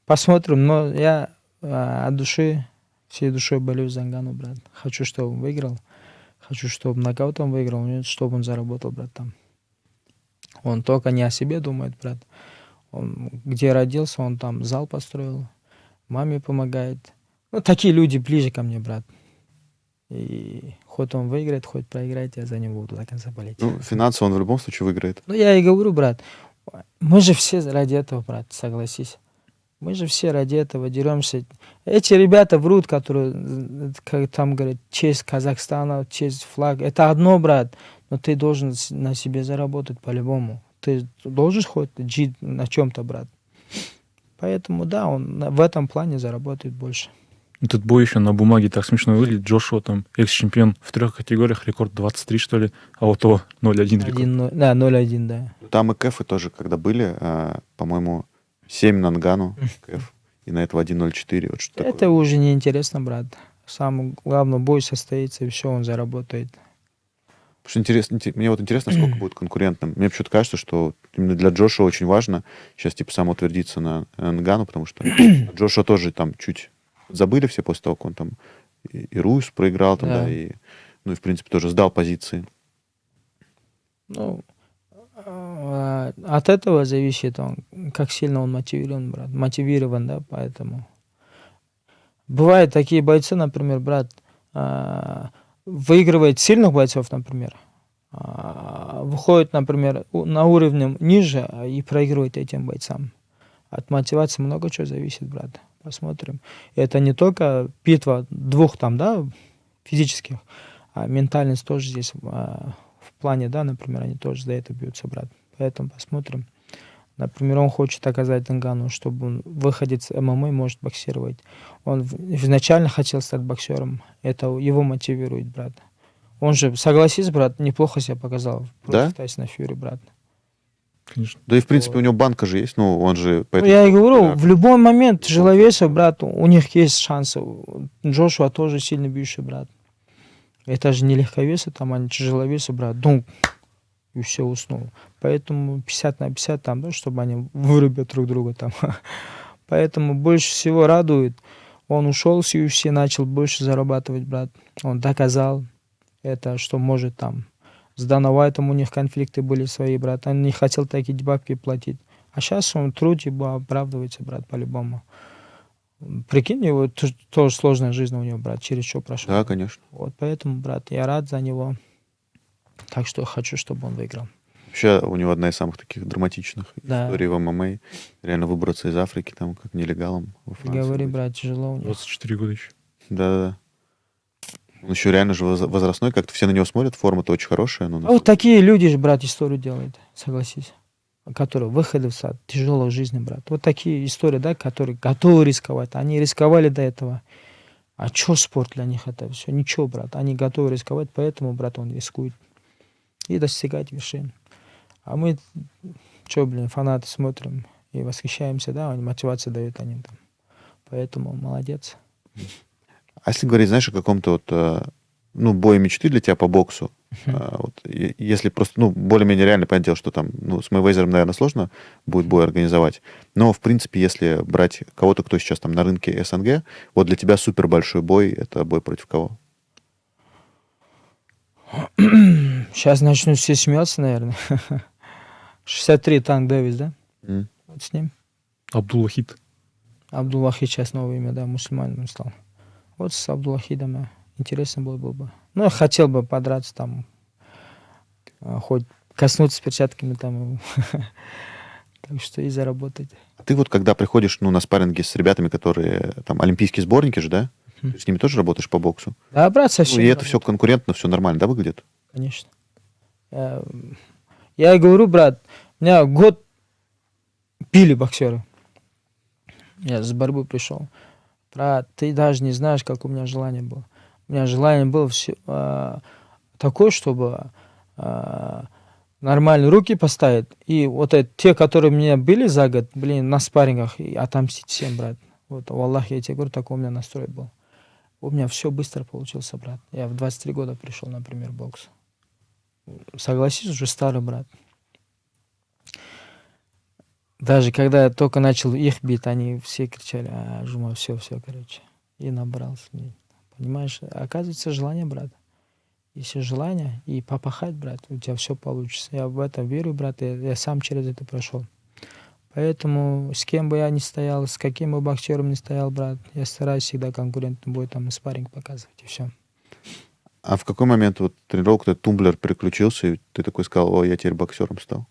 Посмотрим, но я от души, всей душой болею за Нгану, брат. Хочу, чтобы он выиграл. Хочу, чтобы нокаутом выиграл, чтобы он заработал, брат, там. Он только не о себе думает, брат. Он где родился, он там зал построил, маме помогает. Ну, такие люди ближе ко мне, брат. И хоть он выиграет, хоть проиграет, я за него буду до конца болеть. Ну, финансово он в любом случае выиграет. Ну, я и говорю, брат, мы же все ради этого, брат, согласись. Мы же все ради этого деремся. Эти ребята врут, которые, как там говорят, честь Казахстана, честь флаг. Это одно, брат, но ты должен на себе заработать по-любому. Ты должен хоть жить на чем-то, брат. Поэтому, да, он в этом плане заработает больше. Этот бой еще на бумаге так смешно выглядит. Джошуа там экс-чемпион в 3 категориях, рекорд 23, что ли, а вот то 0-1 рекорд. Да, 0-1, да. Там и кэфы тоже, когда были, по-моему, 7 на Нгану, кэф, и на этого 1.04. Вот что Это такое. уже не интересно, брат. Самый главный бой состоится, и все, он заработает. Потому что интересно, мне вот интересно, сколько будет конкурентным. Мне почему-то кажется, что именно для Джошуа очень важно сейчас типа самоутвердиться на Нгану, потому что Джошуа тоже там чуть забыли все после того, как он там и Русь проиграл там, Да. да, и, ну, и, в принципе, тоже сдал позиции. Ну, от этого зависит он, как сильно он мотивирован, брат. Мотивирован, да, поэтому. Бывают такие бойцы, например, брат, выигрывает сильных бойцов, например, выходит, например, на уровне ниже и проигрывает этим бойцам. От мотивации много чего зависит, брат. Посмотрим. Это не только битва двух там, да, физических, а ментальность тоже здесь в плане, да, например, они тоже за это бьются, брат. Поэтому посмотрим. Например, он хочет доказать Нгану, чтобы он выходит с ММА, может боксировать. Он изначально хотел стать боксером. Это его мотивирует, брат. Он же, согласись, брат, неплохо себя показал Да? против Тайсона Фьюри, брат. Конечно. Да и, в принципе, у него банка же есть, ну, он же... Ну, поэтому- я и говорю, да. в любой момент тяжеловесов, брат, у них есть шансы. Джошуа тоже сильно бьющий, брат. Это же не легковесы, там они тяжеловесы, брат. Дум, и все, уснул. Поэтому 50/50 там, да, чтобы они вырубят друг друга там. Поэтому больше всего радует. Он ушел с UFC, начал больше зарабатывать, брат. Он доказал это, что может там. С Дана Уайтом у них конфликты были свои, брат. Он не хотел такие бабки платить. А сейчас он труд его оправдывается, брат, по-любому. Прикинь, его тоже сложная жизнь у него, брат, через что прошел. Да, конечно. Вот поэтому, брат, я рад за него. Так что хочу, чтобы он выиграл. Вообще, у него одна из самых таких драматичных Да. историй в ММА. Реально выбраться из Африки, там, как нелегалом во Франции. Говори, быть. брат, тяжело у него. 24 года еще. Да-да-да. Он еще реально же возрастной, как-то все на него смотрят, форма-то очень хорошая. Но А вот такие люди же, брат, историю делают, согласись. Которые выходы в сад, тяжелой жизни, брат. Вот такие истории, да, которые готовы рисковать. Они рисковали до этого. А что спорт для них это все? Ничего, брат. Они готовы рисковать, поэтому, брат, он рискует. И достигать вершин. А мы, что, блин, фанаты смотрим и восхищаемся, да, они мотивацию дают они там. Поэтому молодец. А если говорить, знаешь, о каком-то вот, ну, бое мечты для тебя по боксу, вот, если просто, ну, более-менее реально понятное дело, что там, ну, с Мэйвезером, наверное, сложно будет бой организовать, но, в принципе, если брать кого-то, кто сейчас там на рынке СНГ, вот для тебя супер большой бой, это бой против кого? Сейчас начнут все смеяться, наверное. 63 Танк Дэвис, да? М. Вот с ним. Абдуллахид. Абдуллахид сейчас новое имя, да, мусульманином стал. Вот с Абдуллахидом, да. Интересно было бы. Ну, я хотел бы подраться там, хоть коснуться перчатками там, так что и заработать. А ты вот когда приходишь, ну, на спарринги с ребятами, которые там олимпийские сборники же, да? Ты с ними тоже работаешь по боксу? Да, брат, Ну, совсем. и это все конкурентно, все нормально, да, выглядит? Конечно. Я и говорю, брат, меня год пили боксеры. Я с борьбы пришел. Брат, ты даже не знаешь, как у меня желание было. У меня желание было такое, чтобы нормально руки поставить. И вот те, которые у меня были за год, блин, на спаррингах, и отомстить всем, брат. Вот, Аллах, я тебе говорю, такой у меня настрой был. У меня все быстро получилось, брат. Я в 23 года пришел, например, в бокс. Согласись, уже старый, брат. Даже когда я только начал их бить, они все кричали, Жума, все, короче. И набрался. Понимаешь, оказывается, желание, брат. Если желание и попахать, брат, у тебя все получится. Я в это верю, брат, я сам через это прошел. Поэтому с кем бы я ни стоял, с каким бы боксером ни стоял, брат, я стараюсь всегда конкурентный бой, там, спарринг показывать, и все. А в какой момент вот тренировка, этот тумблер переключился, и ты такой сказал, о, я теперь боксером стал?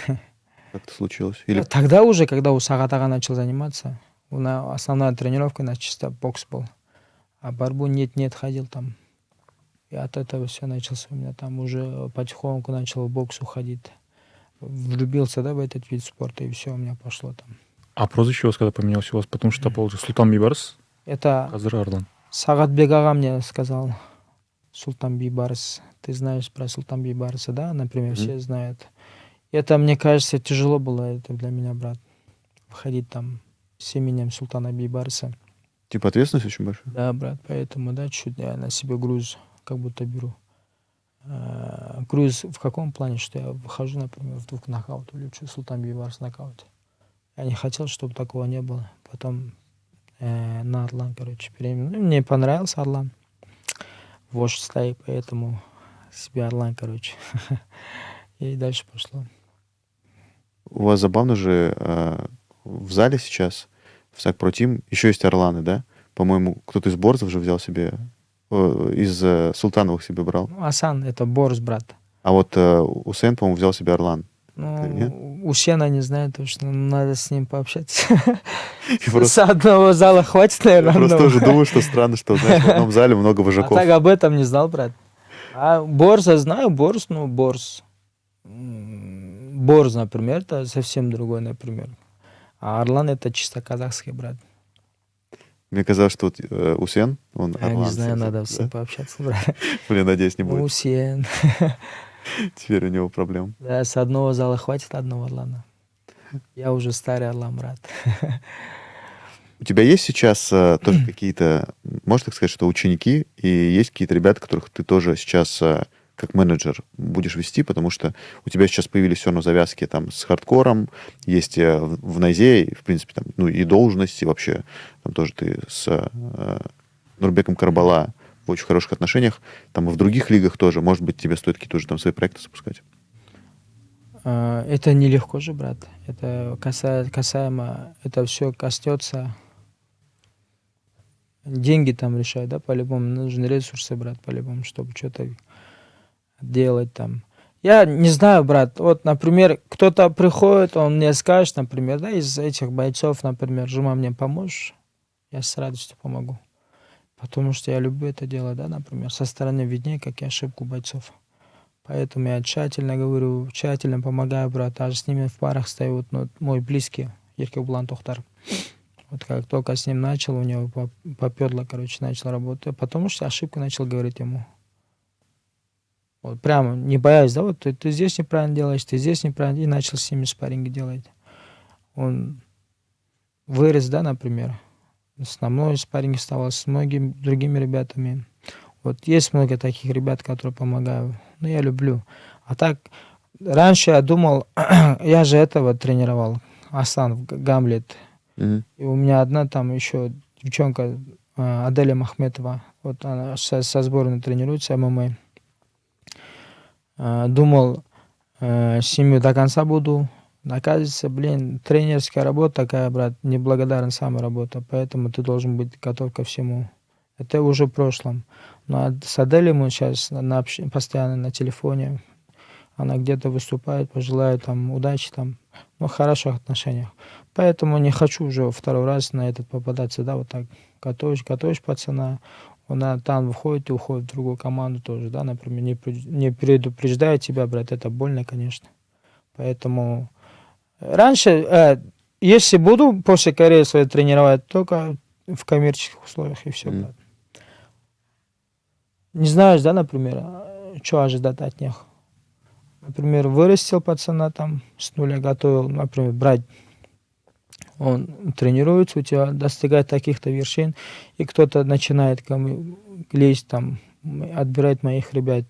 Как это случилось? Или Тогда уже, когда у Сагатага начал заниматься, основная тренировка, на чисто бокс был. А борьбу нет-нет ходил там. И от этого все начался у меня там уже потихоньку начал в бокс уходить. Влюбился, да, в этот вид спорта, и все у меня пошло там. А прозвище у вас когда поменялось у вас? Потому что получился Султан Бейбарыс, Это Казыр Арлан. Сагатбек ага мне сказал, Султан Бейбарыс. Ты знаешь про Султан Бейбарыса, да? Например, все знают. Это, мне кажется, тяжело было это для меня, брат. Входить там с именем Султана Бейбарыса. типа ответственность очень большая? Да, брат, поэтому, да, чуть я на себе груз как будто беру. Груз в каком плане, что я выхожу, например, в 2 нокаутов, лечу Султан Бейбарыс в нокауте. Я не хотел, чтобы такого не было. Потом на Орлан, короче, переименовал. Ну, мне понравился Орлан. Вождь стоит, поэтому себе Орлан, короче. И дальше пошло. У вас забавно же в зале сейчас, в САК-Про Тим, еще есть Орланы, да? По-моему, кто-то из Борзов же взял себе, из Султановых себе брал. Ну, Асан, это Борс, брат. А вот Усен, по-моему, взял себе Орлан. Нет? Ну, Усена не знаю точно, надо с ним пообщаться. Я просто, С одного зала хватит, я наверное, просто одного. уже думаю, что странно, что, знаешь, в одном зале много А вожаков. так об этом не знал, брат. А Борза знаю, Борс, ну, Борс. Борз, например, это совсем другой, например. А Орлан это чисто казахский, брат. Мне казалось, что вот, Усен, он Я не Орлан. знаю, надо с да? ним пообщаться, брат. Блин, надеюсь, не будет Усен. теперь у него проблем. Да, с одного зала хватит одного Орлана. Я уже старый Орлан, брат. У тебя есть сейчас тоже какие-то, можно так сказать, что ученики, и есть какие-то ребята, которых ты тоже сейчас как менеджер будешь вести, потому что у тебя сейчас появились все равно завязки там с хардкором, есть в Найзе, в принципе, там, ну и должности вообще, там тоже ты с Нурбеком Карбала в очень хороших отношениях, там и в других лигах тоже, может быть, тебе стоит какие-то уже там свои проекты запускать. Это нелегко же, брат. Это касаемо, это все коснется. Деньги там решают, да, по-любому. Нужны ресурсы, брат, по-любому, чтобы что-то делать там. Я не знаю, брат. Вот, например, кто-то приходит, он мне скажет, например, да, из этих бойцов, например, Жума, мне поможешь? Я с радостью помогу. Потому что я люблю это дело, да, например. Со стороны виднее, как я ошибку бойцов. Поэтому я тщательно говорю, тщательно помогаю, брат. Даже с ними в парах стою. Вот, ну, мой близкий, Еркебулан Тохтар. Вот как только с ним начал, у него поперло, короче, начал работать. Потому что ошибку начал говорить ему. Вот прямо, не боясь, да, вот ты здесь неправильно делаешь, ты здесь неправильно, и начал с ними спарринги делать. Он вырос, да, например, со мной спарринги вставал, с многими другими ребятами. Вот есть много таких ребят, которые помогают. Но я люблю. А так, раньше я думал, я же этого тренировал, Асан, Гамлет. Мгм. И у меня одна там еще девчонка, Аделя Махметова, вот она со сборной тренируется, ММА. Думал, с ними до конца буду. Оказывается, блин, тренерская работа такая, брат, неблагодарная самая работа, поэтому ты должен быть готов ко всему. Это уже в прошлом. Но с Аделей мы сейчас постоянно на телефоне. Она где-то выступает, пожелаю там удачи, там, ну, в хороших отношениях. Поэтому не хочу уже второй раз на этот попадаться, да, вот так. Готовишь пацана, она там выходит и уходит в другую команду тоже, да, например, не предупреждает тебя, брат, это больно, конечно. Поэтому раньше, если буду после карьеры своей тренировать, только в коммерческих условиях и все, брат. Не знаешь, да, например, что ожидать от них. Например, вырастил пацана там, с нуля готовил, например, брать. Он тренируется, у тебя достигает таких-то вершин, и кто-то начинает лезть там, отбирать моих ребят,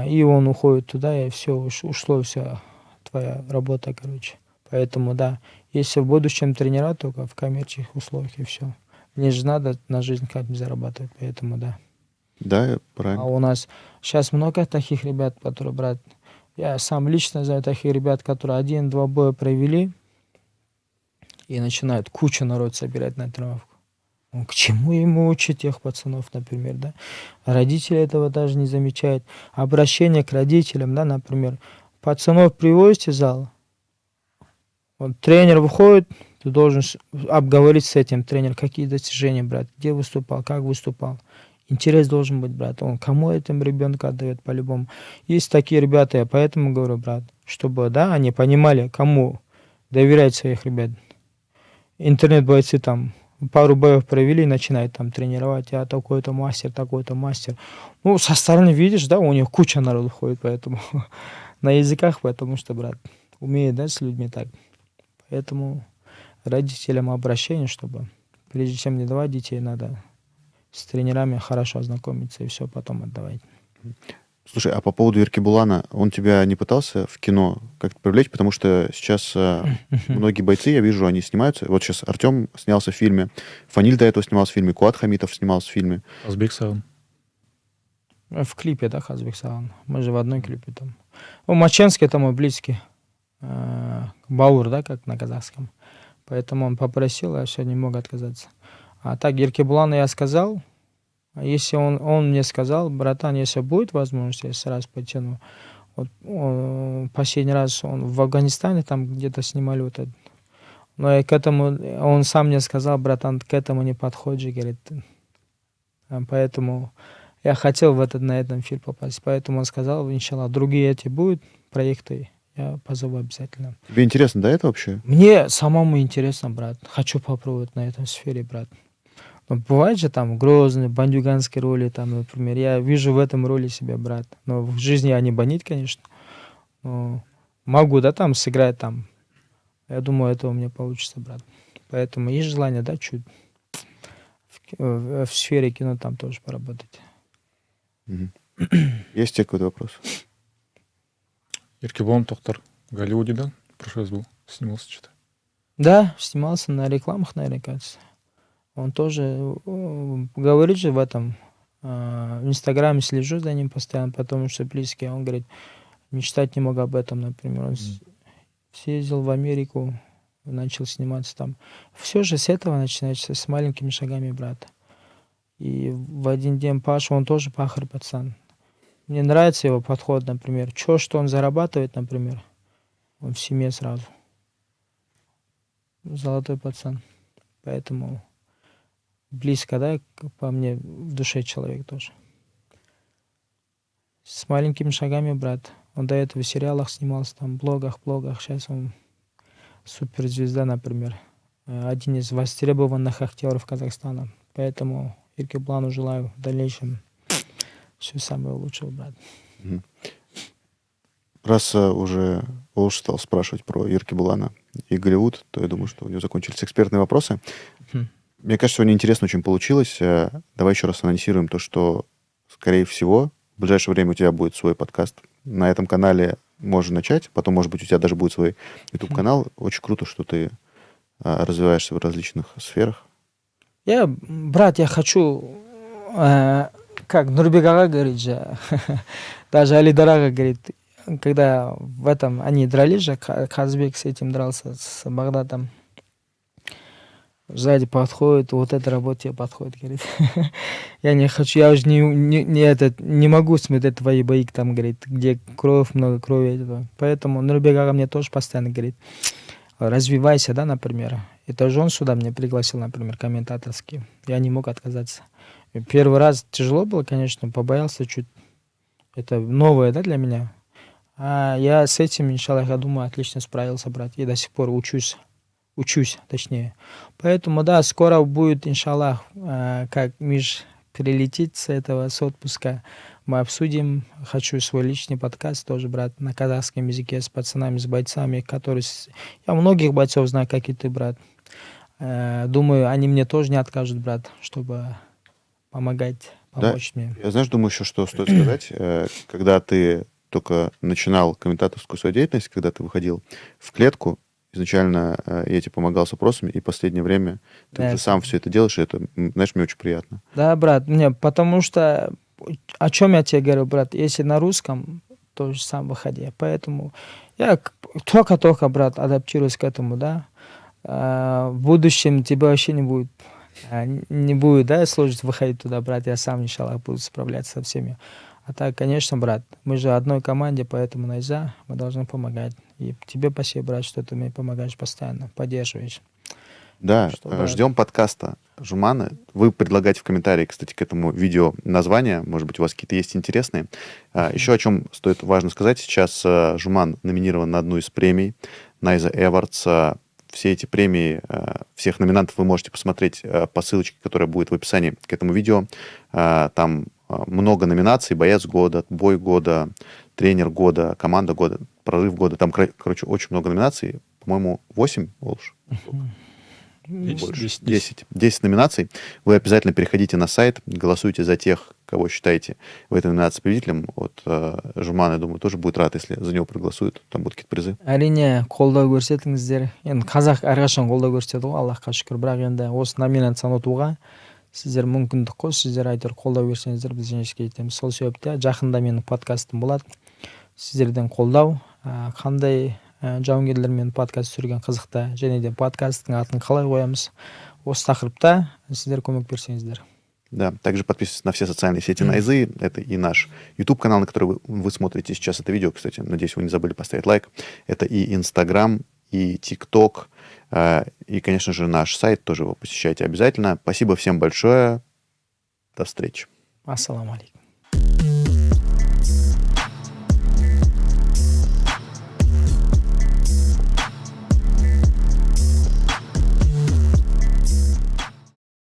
и он уходит туда, и все, ушло вся твоя работа, короче. Поэтому, да, если в будущем тренировать, только в коммерческих условиях, и все. Мне же надо на жизнь как-нибудь зарабатывать, поэтому, да. Да, А правильно. у нас сейчас много таких ребят, которые, брат, я сам лично знаю таких ребят, которые 1-2 боя провели и начинают кучу народ собирать на тренировку. К чему ему учить тех пацанов, например, да? Родители этого даже не замечают. Обращение к родителям, да, например. Пацанов привозите в зал, вот тренер выходит, ты должен обговорить с этим тренером, какие достижения, брат, где выступал, как выступал. Интерес должен быть, брат. Он кому этим ребенка отдает по-любому. Есть такие ребята, я поэтому говорю, брат, чтобы, да, они понимали, кому доверять своих ребят. Интернет-бойцы там пару боев провели и начинают там тренировать. Я такой-то мастер, такой-то мастер. Ну, со стороны видишь, да, у них куча народу ходит, поэтому на языках, потому что, брат, умеет, да, с людьми так. Поэтому родителям обращение, чтобы прежде чем не давать детей, надо с тренерами хорошо ознакомиться и все потом отдавать. Слушай, а по поводу Еркебулана, он тебя не пытался в кино как-то привлечь? Потому что сейчас многие бойцы, я вижу, они снимаются. Вот сейчас Артем снялся в фильме, Фаниль до этого снимался в фильме, Куат Хамитов снимался в фильме. Азбек Саган. В клипе, да, Хазбек Саган. Мы же в одной клипе там. Маченский это мой близкий. Баур, да, как на казахском. Поэтому он попросил, а я все не мог отказаться. А так, Еркебулану я сказал. Если он мне сказал, братан, если будет возможность, я сразу потяну. Вот, последний раз он в Афганистане там где-то снимали вот это. Но я к этому, он сам мне сказал, братан, к этому не подходишь, говорит. Поэтому я хотел на этом фильм попасть. Поэтому он сказал, иншаллах, другие эти будут проекты, я позову обязательно. Тебе интересно, да, это вообще? Мне самому интересно, брат. Хочу попробовать на этом сфере, брат. Но бывает же там грозные, бандюганские роли, там, например. Я вижу в этом роли себя, брат. Но в жизни я не бандит, конечно. Но могу, да, там сыграть там. Я думаю, это у меня получится, брат. Поэтому есть желание, да, чуть в сфере кино там тоже поработать. Есть у тебя какой-то вопрос? Еркебулан Тохтар в Голливуде, да? В прошлый раз был. Снимался что-то. Да, снимался на рекламах, наверное, кажется. Он тоже говорит же в этом, в Инстаграме слежу за ним постоянно, потому что близкий. Он говорит, мечтать не мог об этом, например. Он съездил в Америку, начал сниматься там. Все же с этого начинается, с маленькими шагами, брат. И в один день Паша, он тоже пахарь пацан. Мне нравится его подход, например. Что он зарабатывает, например, он в семье сразу. Золотой пацан. Поэтому близко, да, по мне, в душе человек тоже. С маленькими шагами, брат. Он до этого в сериалах снимался, там, блогах. Сейчас он суперзвезда, например. Один из востребованных актеров Казахстана. Поэтому Еркебулану желаю в дальнейшем всего самого лучшего, брат. Раз уже Олж стал спрашивать про Еркебулана и Голливуд, то я думаю, что у него закончились экспертные вопросы. Мне кажется, сегодня интересно очень получилось. Давай еще раз анонсируем то, что, скорее всего, в ближайшее время у тебя будет свой подкаст. На этом канале можно начать, потом, может быть, у тебя даже будет свой YouTube-канал. Очень круто, что ты развиваешься в различных сферах. Брат, я хочу, как Нурбек ага говорит же, даже Алидар ага говорит, когда в этом они дрались же, Хазбек с этим дрался, с Багдадом. Сзади подходит, вот эта работа тебе подходит, говорит. Я не хочу, я уже не могу смотреть твои бои, там, говорит, где кровь, много крови. Поэтому Нурбек ага мне тоже постоянно говорит, развивайся, да, например. Это же он сюда меня пригласил, например, комментаторский. Я не мог отказаться. Первый раз тяжело было, конечно, побоялся чуть. Это новое, да, для меня. А я с этим, иншаллах, я думаю, отлично справился, брат. И до сих пор учусь, точнее. Поэтому, да, скоро будет, иншаллах, как Миш прилетит с отпуска. Мы обсудим. Хочу свой личный подкаст тоже, брат, на казахском языке с пацанами, с бойцами, которые... Я многих бойцов знаю, как и ты, брат. Думаю, они мне тоже не откажут, брат, чтобы помочь мне. Я, знаешь, думаю еще, что стоит сказать. Когда ты только начинал комментаторскую свою деятельность, когда ты выходил в клетку, изначально я тебе помогал с вопросами, и в последнее время ты уже сам все это делаешь, и это, знаешь, мне очень приятно. Да, брат, потому что о чем я тебе говорю, брат, если на русском, то же сам выходи. Поэтому я только, брат, адаптируюсь к этому, да. В будущем тебе вообще не будет, да, сложить выходить туда, брат. Я сам, иншаллах, буду справляться со всеми. А так, конечно, брат, мы же одной команде, поэтому Найза, мы должны помогать. И тебе спасибо, брат, что ты мне помогаешь постоянно, поддерживаешь. Да, ждем подкаста Жумана. Вы предлагайте в комментарии, кстати, к этому видео названия. Может быть, у вас какие-то есть интересные. Еще о чем стоит важно сказать. Сейчас Жуман номинирован на одну из премий Найза Эвардс. Все эти премии, всех номинантов вы можете посмотреть по ссылочке, которая будет в описании к этому видео. Там много номинаций. Боец года, бой года, тренер года, команда года, прорыв года. Там, короче, очень много номинаций. По-моему, 8, Волш? Больше. 10 номинаций. Вы обязательно переходите на сайт, голосуйте за тех, кого считаете в этой номинации победителем. Вот Жуман, я думаю, тоже будет рад, если за него проголосуют. Там будут какие-то призы. Әрине қолдау көрсетіңіздер. Енді қазақ әрқашан қолдау көрсетеді ғой, Аллахқа шүкір. Бірақ енді осы номинацияны ұтуға сіздер мүмкіндік қой, сіздер әйтеуір қолдау берсеңіздер біз жеңіске жетеміз. Сол себепте жақында менің подкастым болады. Сіздерден қолдау, қандай жауынгерлермен подкаст түсірген қызықты, және де подкасттың атын қалай қоямыз, осы тақырыпта сіздер көмек берсеңіздер. Да, также подписывайтесь на все социальные сети Найзы. Это и наш YouTube-канал, на который вы смотрите сейчас это видео. Кстати, надеюсь, вы не забыли поставить лайк. Это и Instagram, и TikTok, и, конечно же, наш сайт. Тоже его посещайте обязательно. Спасибо всем большое. До встречи. Ассаламу алейкум.